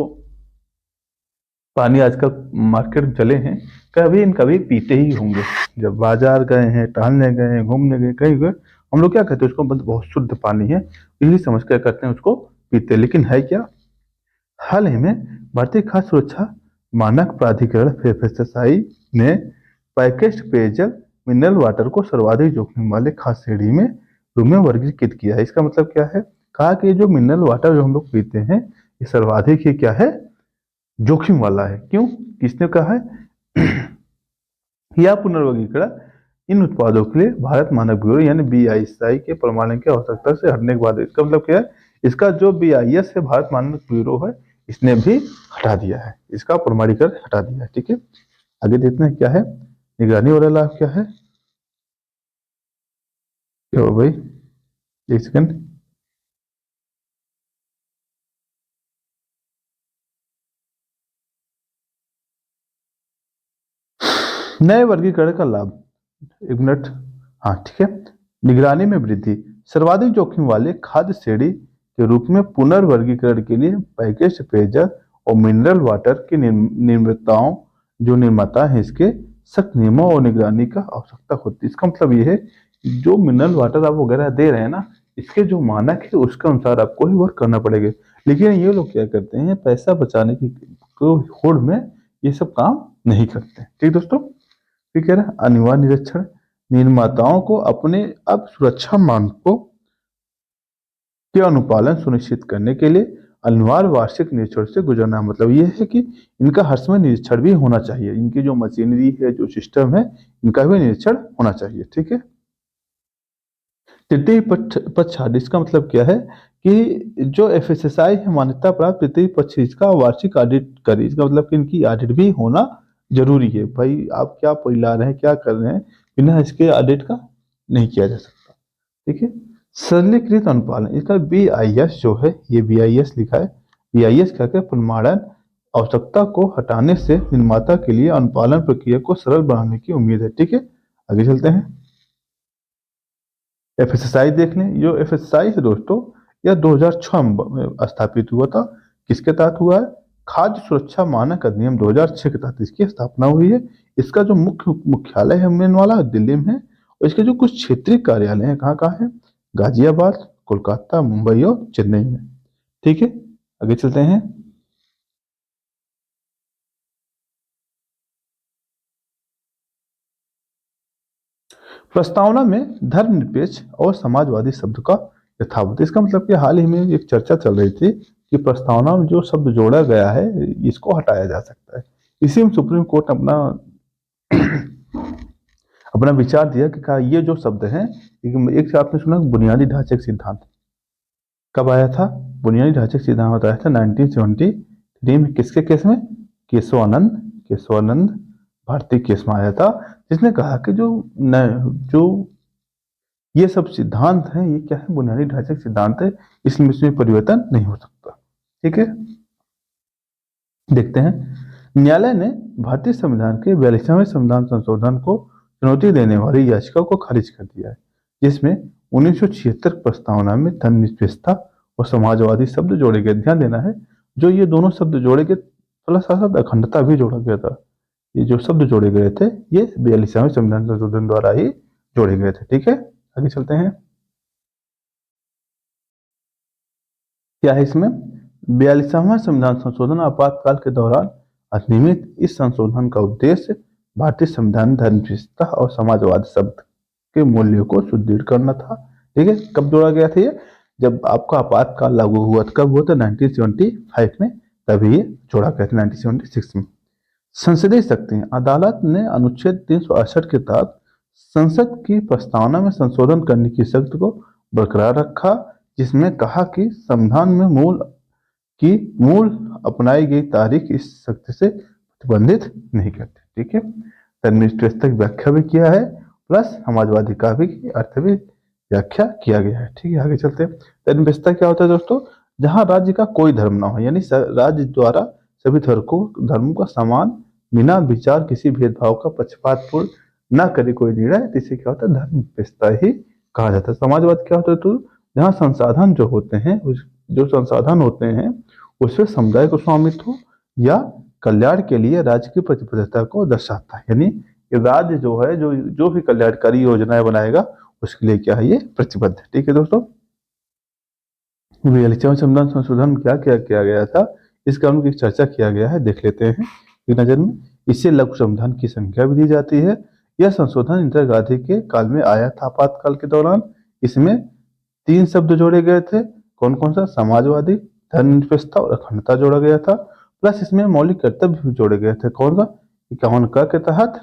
पानी आजकल मार्केट में चले हैं, कभी न कभी पीते ही होंगे। जब बाजार गए हैं, टहलने गए हैं, घूमने गए, कहीं गए, हम लोग क्या कहते हैं उसको, बहुत शुद्ध पानी है यही समझ कर करते हैं उसको पीते, लेकिन है क्या, हाल ही में भारतीय खाद्य सुरक्षा मानक प्राधिकरण FSSAI ने पैकेज्ड पेयजल मिनरल वाटर को सर्वाधिक जोखिम वाले खाद्य श्रेणी में रूप में वर्गीकृत किया है। इसका मतलब क्या है, कहा कि जो मिनरल वाटर जो हम लोग पीते हैं ये सर्वाधिक ही क्या है, जोखिम वाला है। क्यों? किसने कहा है? यह पुनर्वर्गीकरण इन उत्पादों के लिए भारत मानक ब्यूरो यानी बीआईएसआई के प्रमाणन की आवश्यकता से हटने के बाद, इसका मतलब क्या है, इसका जो बीआईएस है, भारत मानक ब्यूरो है, इसने भी हटा दिया है, इसका प्रमाणीकरण हटा दिया है। ठीक है, आगे देखते हैं क्या है निगरानी वाला लाभ क्या है। क्या हो भाई, एक सेकंड। नए वर्गीकरण का लाभ, एक मिनट, हाँ ठीक है। निगरानी में वृद्धि, सर्वाधिक जोखिम वाले खाद्य श्रेणी के रूप में पुनर्वर्गीकरण के लिए पैकेज पेयजल और मिनरल वाटर की निर्माताओं, जो निर्माता है, इसके सख्त नियमों और निगरानी का आवश्यकता होती है। इसका मतलब ये है कि जो मिनरल वाटर आप वगैरह दे रहे हैं ना, इसके जो मानक है उसके अनुसार आपको ही वर्क करना पड़ेगा। लेकिन ये लोग क्या करते हैं, पैसा बचाने की होड़ में ये सब काम नहीं करते। ठीक दोस्तों, ठीक है ना। अनिवार्य निरीक्षण, निर्माताओं को अपने अब सुरक्षा मानकों के अनुपालन सुनिश्चित करने के लिए अनिवार्य वार्षिक निरीक्षण से गुजरना। मतलब ये है कि इनका हर समय निरीक्षण भी होना चाहिए, इनकी जो मशीनरी है, जो सिस्टम है, इनका भी निरीक्षण होना चाहिए। ठीक है। तृतीय पक्ष छाट, इसका मतलब क्या है कि जो एफएसएसआई है, मान्यता प्राप्त तृतीय पक्ष, इसका वार्षिक ऑडिट करे। इसका मतलब कि इनकी ऑडिट भी होना जरूरी है। भाई आप क्या ला रहे हैं, क्या कर रहे हैं, बिना इसके ऑडिट का नहीं किया जा सकता। ठीक है। सरलीकृत अनुपालन, इसका बीआईएस जो है, ये बीआईएस लिखा है, बीआईएस क्या है, प्रमाणन आवश्यकता को हटाने से निर्माता के लिए अनुपालन प्रक्रिया को सरल बनाने की उम्मीद है। ठीक है, आगे चलते हैं। एफएसएसआई देख लें। जो एफएसएसआई है दोस्तों, यह 2006 में स्थापित हुआ था। किसके तहत हुआ है? खाद्य सुरक्षा मानक अधिनियम 2006 के तहत इसकी स्थापना हुई है। इसका जो मुख्यालय है मेन वाला दिल्ली में है, और इसके जो कुछ क्षेत्रीय कार्यालय हैं, कहाँ कहाँ है? गाजियाबाद, कोलकाता, मुंबई और चेन्नई में। ठीक है, आगे चलते हैं। प्रस्तावना में धर्मनिरपेक्ष और समाजवादी शब्द का यथावत, इसका मतलब कि हाल ही में एक चर्चा चल रही थी कि प्रस्तावना में जो शब्द जोड़ा गया है, इसको हटाया जा सकता है। इसी में सुप्रीम कोर्ट ने अपना अपना विचार दिया कि कहा ये जो शब्द हैं, एक से आपने सुना बुनियादी ढांचे का सिद्धांत कब आया था? बुनियादी ढांचे का सिद्धांत आया था 1973 में। किसके केस में? केशवानंद भारती केस में आया था, जिसने कहा कि जो ये सब सिद्धांत हैं, ये क्या है? बुनियादी ढांचे का सिद्धांत है, इसमें परिवर्तन नहीं हो सकता। ठीक है, देखते हैं। न्यायालय ने भारतीय संविधान के 42वें संविधान संशोधन को चुनौती देने वाली याचिका को खारिज कर दिया है, जिसमें 1976 प्रस्तावना में धर्मनिरपेक्षता और समाजवादी शब्द जोड़े गए। ध्यान देना है, जो ये दोनों शब्द जोड़े गए, प्लस साथ साथ अखंडता भी जोड़ा गया था। ये जो शब्द जोड़े गए थे, ये 42वें संविधान संशोधन द्वारा ही जोड़े गए थे। ठीक है, आगे चलते हैं। क्या है इसमें? 42वां संविधान संशोधन आपातकाल के दौरान अधिनियमित। इस संशोधन का उद्देश्य भारतीय संविधान धर्मनिरपेक्षता और समाजवाद शब्द के मूल्यों को सुदृढ़ करना था। ठीक है, कब जोड़ा गया था ये? जब आपका आपातकाल लागू हुआ था। कब हुआ था? 1975 में, तभी ये जोड़ा गया था 1976 में। संसदीय शक्ति, अदालत ने अनुच्छेद 368 के तहत संसद की प्रस्तावना में संशोधन करने की शक्ति को बरकरार रखा, जिसमें कहा कि संविधान में मूल अपनाई गई तारीख इस शक्ति से प्रतिबंधित नहीं करती। ठीक है, धर्मनिरपेक्षता की व्याख्या भी किया है, प्लस समाजवादी का भी अर्थ भी व्याख्या किया गया है। ठीक है, आगे चलते हैं। धर्मनिरपेक्षता क्या होता है दोस्तों? जहां राज्य का कोई धर्म ना हो, यानी राज्य द्वारा सभी धर्मों का समान, बिना विचार किसी भेदभाव का पक्षपातपूर्ण न करे कोई निर्णय, इसे क्या होता है? धर्मनिरपेक्षता ही कहा जाता है। समाजवाद क्या होता है? तो जहाँ संसाधन जो होते हैं, जो संसाधन होते हैं, उसमें समुदाय को स्वामित्व या कल्याण के लिए राज्य की प्रतिबद्धता को दर्शाता है। यानी राज्य जो है, जो भी कल्याणकारी योजनाएं बनाएगा, उसके लिए क्या है? ये प्रतिबद्ध है। ठीक है दोस्तों, 42वें संविधान संशोधन क्या क्या किया गया था, इस कानून की चर्चा किया गया है, देख लेते हैं एक नजर में। इससे लघु संविधान की संख्या भी दी जाती है। यह संशोधन इंदिरा गांधी के काल में आया था, आपातकाल के दौरान। इसमें 3 शब्द जोड़े गए थे। कौन कौन सा? समाजवादी, धर्मनिरपेक्षता और अखंडता जोड़ा गया था। प्लस इसमें मौलिक कर्तव्य भी जोड़े गए थे। कौन सा? 51 क के तहत,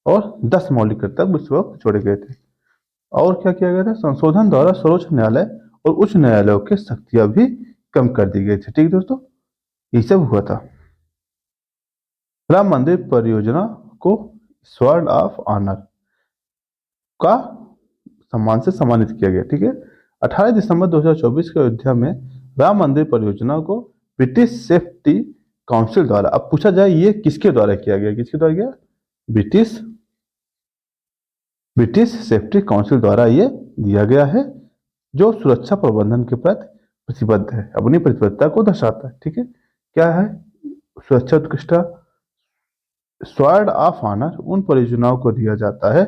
और 10 मौलिक कर्तव्य उस वक्त जोड़े गए थे। और क्या किया गया था? संशोधन द्वारा सर्वोच्च न्यायालय और उच्च न्यायालयों की शक्तियां भी कम कर दी गई थी। ठीक है दोस्तों, ये सब हुआ था। राम मंदिर परियोजना को स्वॉर्ड ऑफ ऑनर का सम्मान से सम्मानित किया गया। ठीक है, 18 दिसंबर 2024 के अयोध्या में राम मंदिर परियोजना को ब्रिटिश सेफ्टी काउंसिल द्वारा, अब पूछा जाए ये किसके द्वारा किया गया? किसके द्वारा किया? ब्रिटिश ब्रिटिश सेफ्टी काउंसिल द्वारा ये दिया गया है, जो सुरक्षा प्रबंधन के प्रति प्रतिबद्ध है, अपनी प्रतिबद्धता को दर्शाता है। ठीक है, क्या है? सुरक्षा उत्कृष्टता। स्वॉर्ड ऑफ ऑनर उन परियोजनाओं को दिया जाता है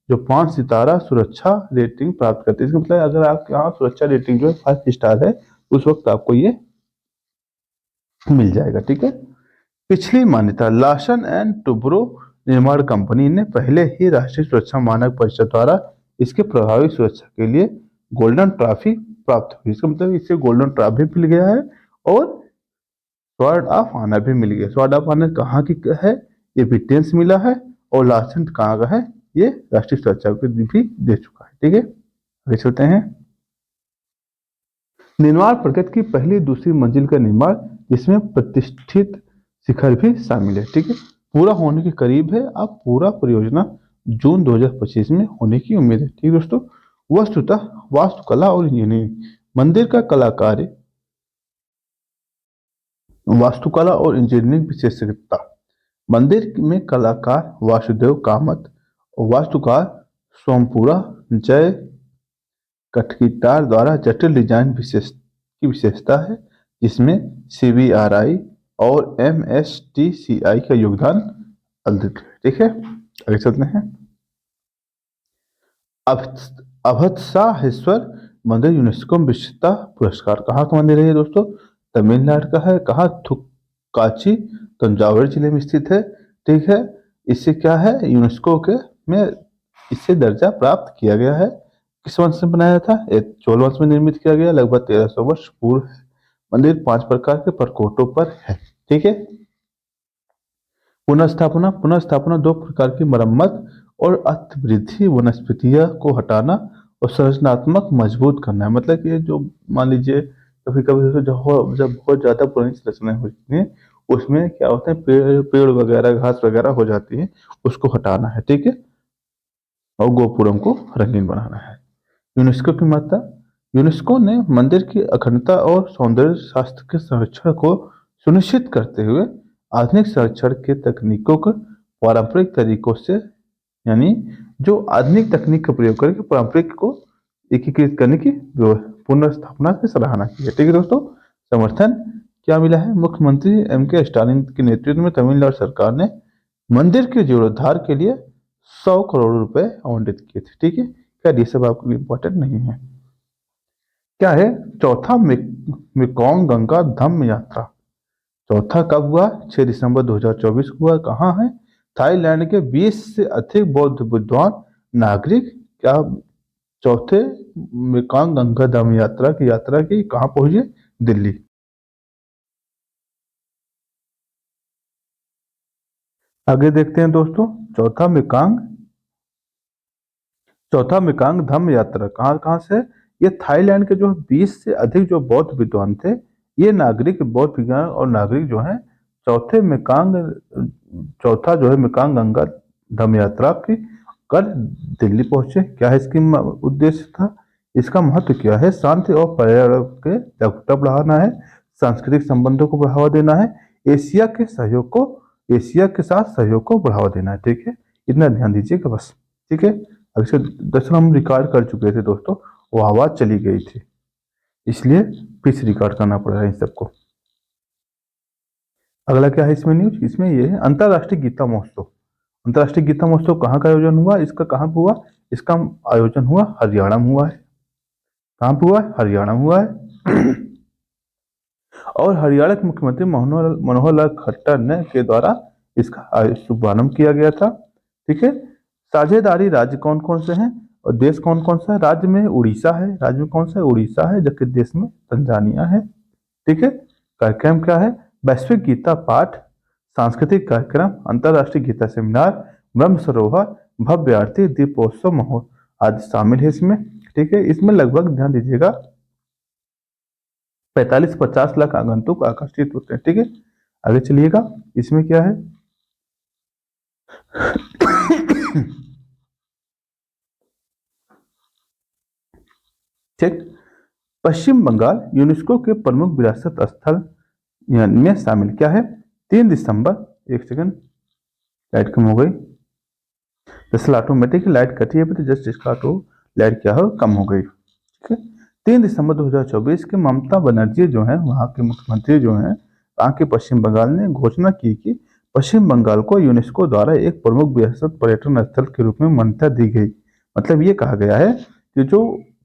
जो 5 सितारा सुरक्षा रेटिंग प्राप्त करते हैं। इसका मतलब अगर आपके यहाँ सुरक्षा रेटिंग जो है 5 स्टार है, उस वक्त आपको ये मिल जाएगा। ठीक है, पिछली मान्यता, लार्सन एंड टुब्रो निर्माण कंपनी ने पहले ही राष्ट्रीय सुरक्षा मानक परिषद द्वारा इसके प्रभावी सुरक्षा के लिए गोल्डन ट्रॉफी प्राप्त हुई। इसका मतलब इससे गोल्डन ट्रॉफी मिल गया है और स्वॉर्ड ऑफ ऑनर भी मिल गया। स्वॉर्ड ऑफ ऑनर कहाँ की है? ये ब्रिटेन से मिला है, और लार्सन कहाँ का है? ये राष्ट्रीय सुरक्षा को भी दे चुका है। ठीक है, आगे चलते हैं। निर्माण प्रगति की पहली दूसरी मंजिल का निर्माण, जिसमें प्रतिष्ठित शिखर भी शामिल है। ठीक है, पूरा होने के करीब है। अब पूरा परियोजना जून 2025 में होने की उम्मीद है। ठीक है दोस्तों, वस्तुतः वास्तुकला और इंजीनियरिंग, मंदिर का कलाकारी, वास्तुकला और इंजीनियरिंग विशेषज्ञता। मंदिर में कलाकार वासुदेव कामत और वास्तुकार सोमपुरा जय कठकीदार द्वारा जटिल डिजाइन की विशेषता है, जिसमें CBRI और MSTCI का योगदान अधिक है। ठीक है, आगे चलते हैं। अवधसाहेश्वर मंदिर यूनेस्को विश्वता पुरस्कार, कहाँ का मंदिर है ये दोस्तों? तमिलनाडु का है। कहाँ? थुक्काची, तंजावुर जिले में स्थित है। ठीक है, इससे क्या है? यूनेस्को के में इससे दर्जा प्राप्त किया गया है। किस वंश में बनाया था? चोल वंश में निर्मित किया गया, लगभग 1300 वर्ष पूर्व है। मंदिर 5 प्रकार के प्रकोष्ठों पर है। ठीक है, पुनर्स्थापना, पुनर्स्थापना 2 प्रकार की मरम्मत और अतिवृद्धि, वनस्पतियों को हटाना और संरचनात्मक मजबूत करना है। मतलब कि जो मान लीजिए कभी कभी जब बहुत ज्यादा पुरानी संरचनाएं होती हैं, उसमें क्या होता है, पेड़ वगैरह घास वगैरह हो जाती है, उसको हटाना है। ठीक है, और गोपुरम को रंगीन बनाना है। यूनेस्को की महत्ता, यूनेस्को ने मंदिर की अखंडता और सौंदर्य शास्त्र के संरक्षण को सुनिश्चित करते हुए आधुनिक संरक्षण के तकनीकों को पारंपरिक तरीकों से, यानी जो आधुनिक तकनीक का प्रयोग करके पारंपरिक को एकीकृत करने की पुनर्स्थापना की सराहना की है। ठीक है दोस्तों, समर्थन क्या मिला है? मुख्यमंत्री MK स्टालिन के नेतृत्व में तमिलनाडु सरकार ने मंदिर के जीर्णोद्धार के लिए 100 करोड़ रुपए आवंटित किए थे। ठीक है, क्या ये सब आपको इम्पोर्टेंट नहीं है? क्या है? चौथा मेकोंग गंगा धम्म यात्रा, चौथा कब हुआ? 6 दिसंबर 2024 को हुआ। कहाँ है? थाईलैंड के 20 से अधिक बौद्ध विद्वान नागरिक क्या चौथे मेकोंग गंगा धम्म यात्रा की कहाँ पहुंचे? दिल्ली। आगे देखते हैं दोस्तों, चौथा मेकोंग धम्म यात्रा कहाँ कहाँ से? ये थाईलैंड के जो 20 से अधिक जो बौद्ध विद्वान थे, ये नागरिक बौद्ध विज्ञान और नागरिक जो हैं, चौथा जो है मेकोंग गंगा धम्म यात्रा की कल दिल्ली पहुंचे। क्या है इसकी उद्देश्य था? इसका महत्व क्या है? शांति और पर्यावरण के जागरूकता बढ़ाना है, सांस्कृतिक संबंधों को बढ़ावा देना है, एशिया के साथ सहयोग को बढ़ावा देना है। ठीक है, इतना ध्यान दीजिएगा बस। ठीक है, अक्सर दरअसल हम रिकॉर्ड कर चुके थे दोस्तों, वो आवाज चली गई थी, इसलिए फिर से रिकॉर्ड करना पड़ रहा है इन सबको। अगला क्या है इसमें न्यूज? इसमें ये है अंतर्राष्ट्रीय गीता महोत्सव। अंतर्राष्ट्रीय गीता महोत्सव कहाँ का आयोजन हुआ? इसका कहाँ पे हुआ? इसका आयोजन हुआ हरियाणा में हुआ है। कहाँ पे हुआ है? हरियाणा में हुआ है। और हरियाणा के मुख्यमंत्री मनोहर लाल खट्टर ने के द्वारा इसका शुभारंभ किया गया था। ठीक है, साझेदारी राज्य कौन कौन से हैं और देश कौन कौन सा है? राज्य में उड़ीसा है। राज्य में कौन सा है? उड़ीसा है, जबकि देश में तंजानिया है। ठीक है, कार्यक्रम क्या है? वैश्विक गीता पाठ, सांस्कृतिक कार्यक्रम, अंतर्राष्ट्रीय गीता सेमिनार, ब्रह्म सरोवर, भव्य आरती, दीपोत्सव महोत्सव आदि शामिल है इसमें। ठीक है, इसमें लगभग ध्यान दीजिएगा 45-50 लाख आगंतुक आकर्षित होते हैं। ठीक है, आगे चलिएगा, इसमें क्या है ठीक, पश्चिम बंगाल यूनेस्को के प्रमुख विरासत स्थल में शामिल क्या है? 3 दिसंबर, एक सेकंड, लाइट कम हो गई, दरअसल ऑटोमेटिक लाइट कटी है तो जस्ट इसका ऑटो लाइट क्या हो कम हो गई। ठीक है, 3 दिसंबर 2024 के ममता बनर्जी जो है, वहां के मुख्यमंत्री जो है, वहां के पश्चिम बंगाल ने घोषणा की कि पश्चिम बंगाल को यूनेस्को द्वारा एक प्रमुख विरासत पर्यटन स्थल के रूप में मान्यता दी गई। मतलब ये कहा गया है कि जो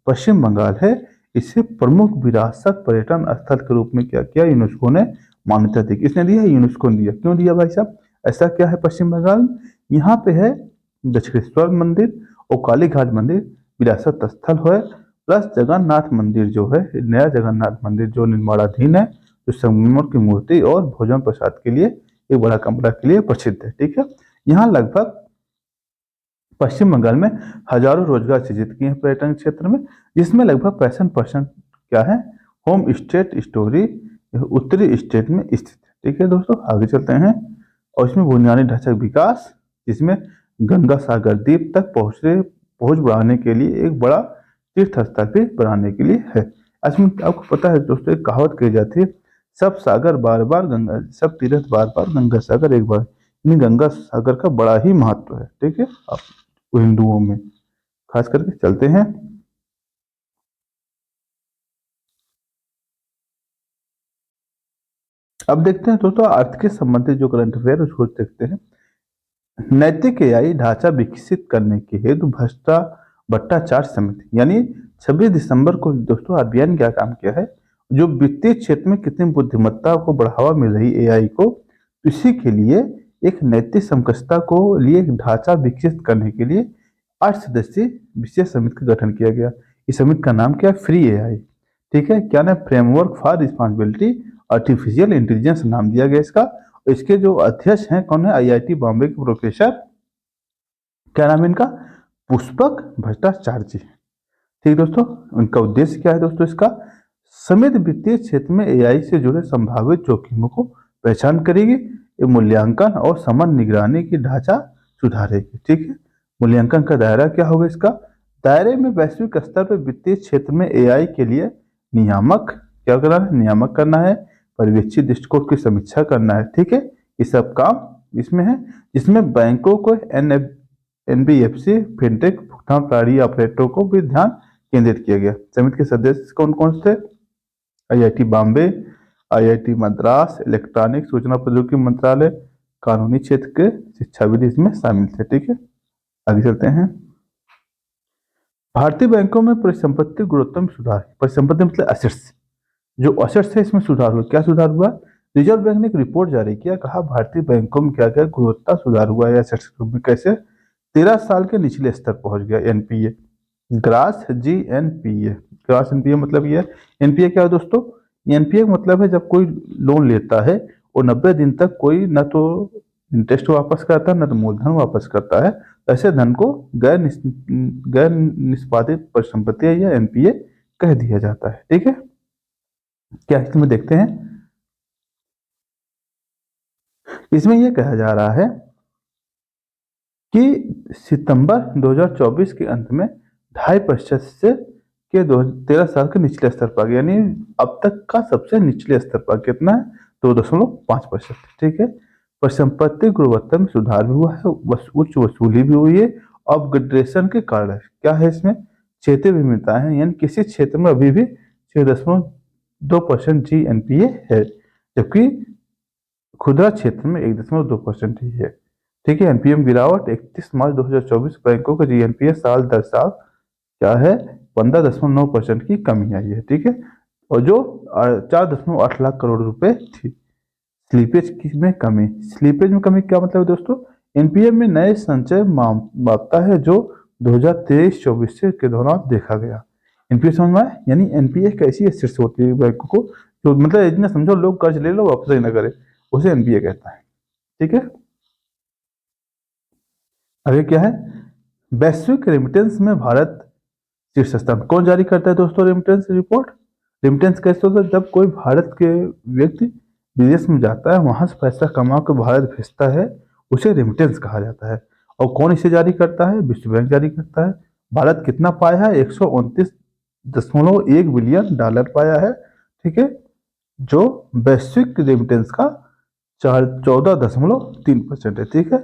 पश्चिम बंगाल है इसे प्रमुख विरासत पर्यटन स्थल के रूप में क्या किया, यूनेस्को ने मान्यता दी। किसने दिया? यूनेस्को ने दिया। क्यों दिया भाई साहब? ऐसा क्या है पश्चिम बंगाल में? यहाँ पे है दक्षिणेश्वर मंदिर और काली घाट मंदिर विरासत स्थल है, प्लस जगन्नाथ मंदिर जो है, नया जगन्नाथ मंदिर जो निर्माणाधीन है, जो संगमरमर की मूर्ति और भोजन प्रसाद के लिए एक बड़ा कमरा के लिए प्रसिद्ध है। ठीक है, यहाँ लगभग पश्चिम बंगाल में हजारों रोजगार सृजित किए हैं पर्यटन क्षेत्र में, जिसमें लगभग 65% क्या है, होम स्टेट स्टोरी उत्तरी स्टेट में स्थित है। ठीक है दोस्तों, आगे चलते हैं, और इसमें बुनियादी ढांचा विकास, जिसमें गंगा सागर द्वीप तक पहुंच बढ़ाने के लिए एक बड़ा तीर्थ स्थल भी बनाने के लिए है। इसमें आपको पता है दोस्तों, एक कहावत कही जाती है, सब सागर बार बार गंगा, सब तीर्थ बार बार गंगा सागर एक बार, यानी गंगा सागर का बड़ा ही महत्व है। ठीक है, आप हिंदुओं में खास करके चलते हैं। अब देखते हैं दोस्तों अर्थ के संबंधित जो करंट अफेयर उसको देखते हैं। नैतिक एआई ढांचा विकसित करने के हेतु भट्टाचार्य समिति, यानी 26 दिसंबर को दोस्तों आरबीआई ने क्या काम किया है, जो वित्तीय क्षेत्र में कृत्रिम बुद्धिमत्ता को बढ़ावा मिल रही एआई को, इसी के लिए एक नैतिक समकक्षता को लिए एक ढांचा विकसित करने के लिए 8 सदस्यीय विशेष समिति का गठन किया गया। इस समिति का नाम क्या है? Free AI. ठीक है, क्या नाम? Framework for responsibility artificial intelligence नाम दिया गया इसका। इसके जो अध्यक्ष हैं कौन है? आईआईटी बॉम्बे के प्रोफेसर, क्या नाम है इनका? पुष्पक भट्टाचार्य जी। ठीक दोस्तों, उनका उद्देश्य क्या है दोस्तों? इसका समिति वित्तीय क्षेत्र में एआई से जुड़े संभावित जोखिमों को पहचान करेगी, मूल्यांकन और समन निगरानी की ढांचा सुधारेगी। ठीक है, मूल्यांकन का दायरा क्या होगा? इसका दायरे में वैश्विक स्तर पर वित्तीय क्षेत्र में एआई के लिए नियामक क्या करना है? नियामक करना है, पर्यवेक्षी दृष्टिकोण की समीक्षा करना है। ठीक है, ये सब काम इसमें है, जिसमें बैंकों को एनबीएफसी, फिनटेक, भुगतान प्रणाली ऑपरेटरों को भी ध्यान केंद्रित किया गया। समिति के सदस्य कौन कौन थे? IIT Bombay, IIT Madras, electronic सूचना प्रौद्योगिकी मंत्रालय, कानूनी क्षेत्र के शिक्षाविद इसमें शामिल थे। ठीक है, आगे चलते हैं। भारतीय बैंकों में परिसंपत्ति गुणवत्ता में सुधार, परिसंपत्ति मतलब असेट्स, जो असेट्स है इसमें सुधार हुआ। क्या सुधार हुआ? रिजर्व बैंक ने एक रिपोर्ट जारी किया, कहा भारतीय बैंकों में क्या क्या गुणवत्ता सुधार हुआ है असेट्स के रूप में। कैसे? 13 साल के निचले स्तर पहुंच गया NPA, grass GNPA. Grass NPA मतलब ये, एनपीए क्या है दोस्तों? एनपीए मतलब है जब कोई लोन लेता है और 90 दिन तक कोई न तो इंटरेस्ट वापस करता है न तो मूलधन वापस करता है, ऐसे धन को गैर निष्पादित परिसंपत्ति या एनपीए कह दिया जाता है। ठीक है, क्या इसमें देखते हैं, इसमें यह कहा जा रहा है कि सितंबर 2024 के अंत में 2.5% से के 13 साल के निचले स्तर पर गया, यानी अब तक का सबसे निचले स्तर पर कितना है? 2.5%। ठीक है, परिसंपत्ति गुणवत्ता में सुधार भी हुआ है, उच्च वसूली भी हुई है, अपग्रेडेशन के कारण क्या है इसमें? क्षेत्रीय विविधता है, यानी किसी क्षेत्र में अभी भी 6.2% जीएनपीए है, जबकि खुदरा क्षेत्र में 1.2% ही है। ठीक है, एनपीए में गिरावट 31 मार्च 2024 बैंकों का जीएनपीए साल दर साल क्या है? 15.9% की कमी आई है। ठीक है, और जो 4.8 लाख करोड़ रुपए थी। स्लीपेज में कमी, स्लीपेज में कमी क्या मतलब है दोस्तों? एनपीए में नए संचय मापता है जो 2023-24 के दौरान देखा गया। एनपीए समझ में आया? यानी एनपीए एक ऐसी एसेट्स होती है बैंकों को जो मतलब इतना समझो, लोग कर्ज ले लो वापस ही ना करे, उसे एनपीए कहता है। ठीक है, आगे क्या है, वैश्विक रेमिटेंस में भारत शीर्ष स्थान। कौन जारी करता है दोस्तों रेमिटेंस रिपोर्ट? रेमिटेंस कैसे होता है? जब कोई भारत के व्यक्ति विदेश में जाता है, वहां से पैसा कमा के भारत भेजता है, उसे रेमिटेंस कहा जाता है। और कौन इसे जारी करता है? विश्व बैंक जारी करता है। भारत कितना पाया है? 129.1 बिलियन डॉलर पाया है। ठीक है, जो वैश्विक रेमिटेंस का 14.3% है। ठीक है,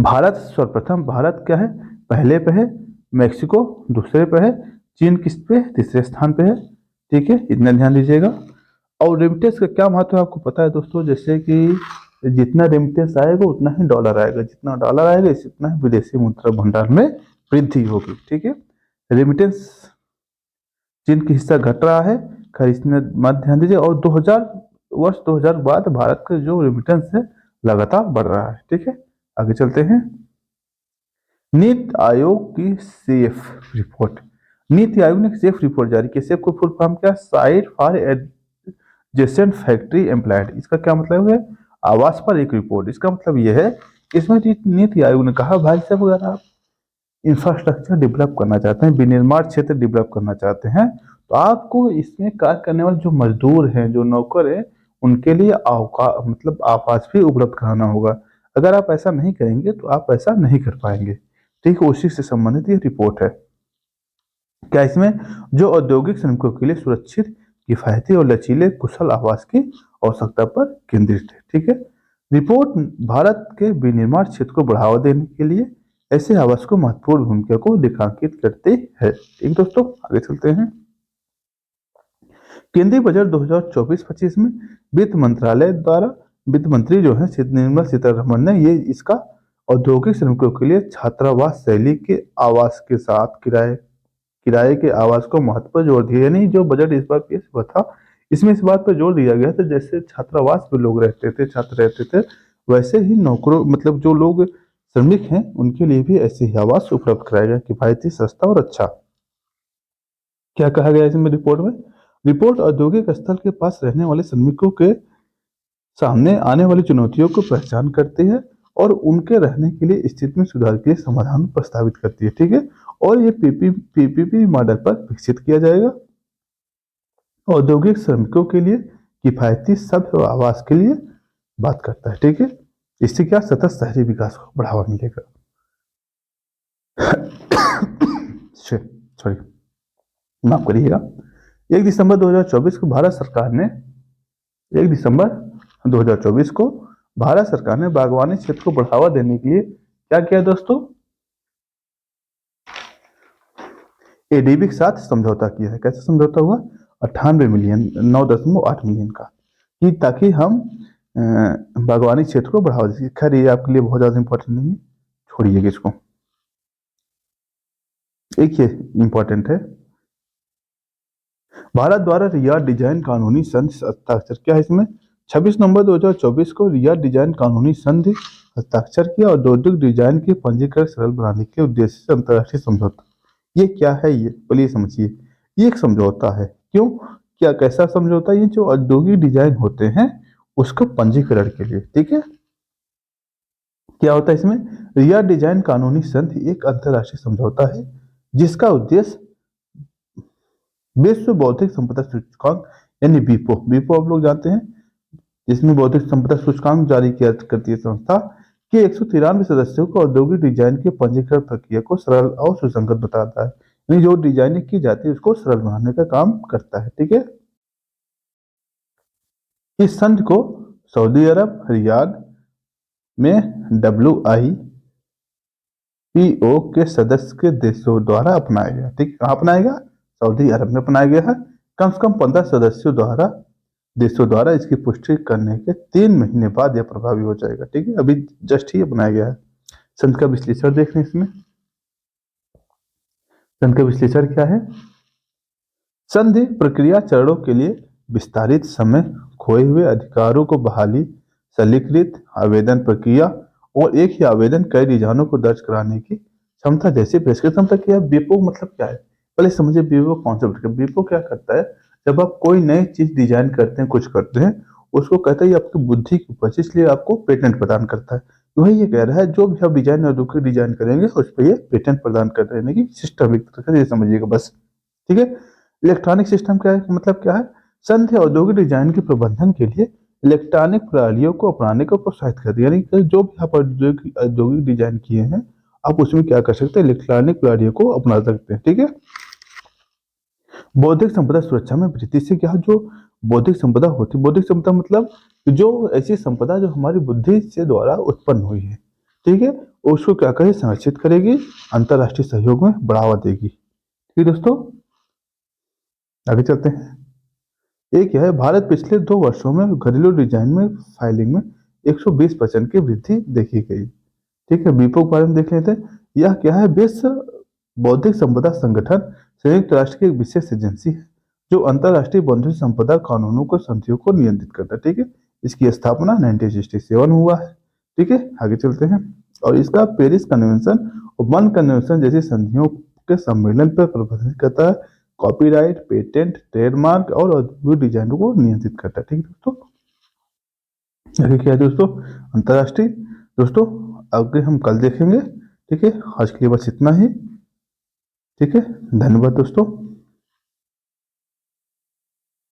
भारत सर्वप्रथम, भारत क्या है, पहले पे है, मेक्सिको दूसरे पे है, चीन किस पे है? तीसरे स्थान पे है। ठीक है, इतना ध्यान दीजिएगा। और रेमिटेंस का क्या महत्व है आपको पता है दोस्तों? जैसे कि जितना रेमिटेंस आएगा उतना ही डॉलर आएगा, जितना डॉलर आएगा इतना ही विदेशी मुद्रा भंडार में वृद्धि होगी। ठीक है, रेमिटेंस चीन की हिस्सा घट रहा है, खैर इसमें मत ध्यान दीजिए। और 2000 बाद भारत का जो रेमिटेंस है लगातार बढ़ रहा है। ठीक है, आगे चलते हैं। नीति आयोग की सेफ रिपोर्ट। नीति आयोग ने सेफ रिपोर्ट जारी की। सेफ को फुल फॉर्म क्या? Site for adjacent factory employed. इसका क्या मतलब है? आवास पर एक रिपोर्ट। इसका मतलब यह है, इसमें नीति आयोग ने कहा भाई साहब, अगर आप इंफ्रास्ट्रक्चर डेवलप करना चाहते हैं, विनिर्माण क्षेत्र डेवलप करना चाहते हैं, तो आपको इसमें कार्य करने वाले जो मजदूर हैं, जो नौकर हैं, उनके लिए मतलब आवास भी उपलब्ध कराना होगा। अगर आप ऐसा नहीं करेंगे तो आप ऐसा नहीं कर पाएंगे। ठीक है, उसी से संबंधित ये रिपोर्ट है। क्या इसमें जो औद्योगिक श्रमिकों के लिए सुरक्षित, किफायती और लचीले कुशल आवास की आवश्यकता पर केंद्रित है। ठीक है, रिपोर्ट भारत के विनिर्माण क्षेत्र को बढ़ावा देने के लिए ऐसे आवास को महत्वपूर्ण भूमिका को रेखांकित करते हैं। ठीक दोस्तों, आगे चलते हैं। केंद्रीय बजट 2024-25 में वित्त मंत्रालय द्वारा वित्त मंत्री जो है निर्मला सीतारमण ने ये इसका औद्योगिक श्रमिकों के लिए छात्रावास शैली के आवास के साथ किराए किराए के आवास को महत्व पर जोर दिया। यानी जो बजट इस बार पेश हुआ था, इसमें इस बात पर जोर दिया गया था, जैसे छात्रावास में लोग रहते थे, छात्र रहते थे, वैसे ही नौकरों मतलब जो लोग श्रमिक हैं उनके लिए भी ऐसे ही आवास उपलब्ध कराया गया, किफायती, सस्ता और अच्छा। क्या कहा गया इसमें रिपोर्ट में? रिपोर्ट औद्योगिक स्थल के पास रहने वाले श्रमिकों के सामने आने वाली चुनौतियों को पहचान करती है और उनके रहने के लिए स्थिति में सुधार के लिए समाधान प्रस्तावित करती है। ठीक है, और ये पीपीपी मॉडल पर विकसित किया जाएगा। औद्योगिक श्रमिकों के लिए किफायती सभ्य आवास के लिए बात करता है। ठीक है, इससे क्या सतत शहरी विकास को बढ़ावा मिलेगा। सॉरी, माफ करिएगा। 1 दिसंबर 2024 को भारत सरकार ने 1 दिसंबर 2024 को भारत सरकार ने बागवानी क्षेत्र को बढ़ावा देने के लिए क्या किया दोस्तों? एडीबी के साथ समझौता किया है। कैसे समझौता हुआ? 98 मिलियन, 9.8 मिलियन का, कि ताकि हम बागवानी क्षेत्र को बढ़ावा दे। खैर ये आपके लिए बहुत ज्यादा इंपॉर्टेंट नहीं है, छोड़िएगा इसको। एक ये इंपॉर्टेंट है, भारत द्वारा रियाद डिजाइन कानूनी संधि हस्ताक्षर किया है इसमें। 26 नवंबर 2024 को रियाद डिजाइन कानूनी संधि हस्ताक्षर किया और औद्योगिक डिजाइन के पंजीकरण सरल बनाने के उद्देश्य से अंतर्राष्ट्रीय समझौता। ये क्या है? ये बोलिए समझिए। ये एक समझौता है। क्यों? क्या कैसा समझौता? ये जो औद्योगिक डिजाइन होते हैं उसका पंजीकरण के लिए। ठीक है, क्या होता है इसमें? रियाद डिजाइन कानूनी संधि एक अंतर्राष्ट्रीय समझौता है जिसका उद्देश्य विश्व बौद्धिक संपदा सूचकांक यानी वीपो, वीपो आप लोग जानते हैं, जिसमें बौद्धिक संपदा सूचकांक जारी किया करती है संस्था, के 193 सदस्यों को औद्योगिक डिजाइन की पंजीकरण प्रक्रिया को सरल और सुसंगत बताता है। यानी जो डिजाइनिंग की जाती है उसको सरल बनाने का काम करता है। ठीक है, इस संधि को सऊदी अरब रियाद में WIPO के सदस्य के देशों द्वारा अपनाया गया। ठीक, कहाँ अपनाया गया? सऊदी अरब में अपनाया गया है। कम से कम 15 देशों द्वारा इसकी पुष्टि करने के 3 महीने बाद यह प्रभावी हो जाएगा। ठीक है, अभी जस्ट ही अपनाया गया है। संधि का विश्लेषण देख रहे हैं इसमें। संधि का विश्लेषण क्या है? संधि प्रक्रिया चरणों के लिए विस्तारित समय, खोए हुए अधिकारों को बहाली, सरलीकृत आवेदन प्रक्रिया और एक ही आवेदन कई रुझानों को दर्ज कराने की क्षमता जैसी पेशकश क्षमता। क्या वीपो मतलब क्या है? पहले समझिए वीवो कॉन्सेप्ट क्या। वीवो क्या करता है, जब आप कोई नई चीज डिजाइन करते हैं, कुछ करते हैं, उसको कहता है ये आपकी बुद्धि की उपज, इसलिए आपको पेटेंट प्रदान करता है। तो वही ये कह रहा है, जो भी आप डिजाइन और डिजाइन करेंगे उस पर ये पेटेंट प्रदान कर रहे हैं, कि सिस्टम एक तरह से ये समझिएगा बस। ठीक है। इलेक्ट्रॉनिक सिस्टम क्या है, मतलब क्या है, संघ औद्योगिक डिजाइन के प्रबंधन के लिए इलेक्ट्रॉनिक प्रणालियों को अपनाने को प्रोत्साहित करती है। यानी कि जो भी आप औद्योगिक औद्योगिक डिजाइन किए हैं, आप उसमें क्या कर सकते हैं, इलेक्ट्रॉनिक प्रणालियों को अपना सकते हैं। ठीक है। बौद्धिक संपदा सुरक्षा में वृद्धि से क्या, जो बौद्धिक संपदा होती है, बौद्धिक संपदा मतलब जो ऐसी संपदा जो हमारी बुद्धि से द्वारा उत्पन्न हुई है, ठीक है, उसको क्या करें, संरक्षित करेगी, अंतरराष्ट्रीय सहयोग में बढ़ावा देगी। ठीक है दोस्तों, आगे चलते हैं। एक क्या है, भारत पिछले 2 वर्षों में घरेलू डिजाइन में फाइलिंग में 120% की वृद्धि देखी गई। ठीक है, बीपो के बारे में देख लेते हैं। यह क्या है, विश्व बौद्धिक संपदा संगठन संयुक्त राष्ट्र की एक विशेष एजेंसी है जो अंतरराष्ट्रीय बौद्धिक संपदा कानूनों को संधियों को नियंत्रित करता है। ठीक है, इसकी स्थापना 1967 में हुआ है। ठीक है, आगे चलते हैं। और इसका पेरिस कन्वेंशन और बर्न कन्वेंशन जैसी संधियों के सम्मेलन पर प्रबंधित करता है। कॉपीराइट, पेटेंट, ट्रेडमार्क और औद्योगिक डिजाइन को नियंत्रित करता है। ठीक है दोस्तों, आगे क्या है दोस्तों, अंतरराष्ट्रीय। दोस्तों आगे हम कल देखेंगे। ठीक है, आज के लिए बस इतना ही। ठीक है, धन्यवाद दोस्तों।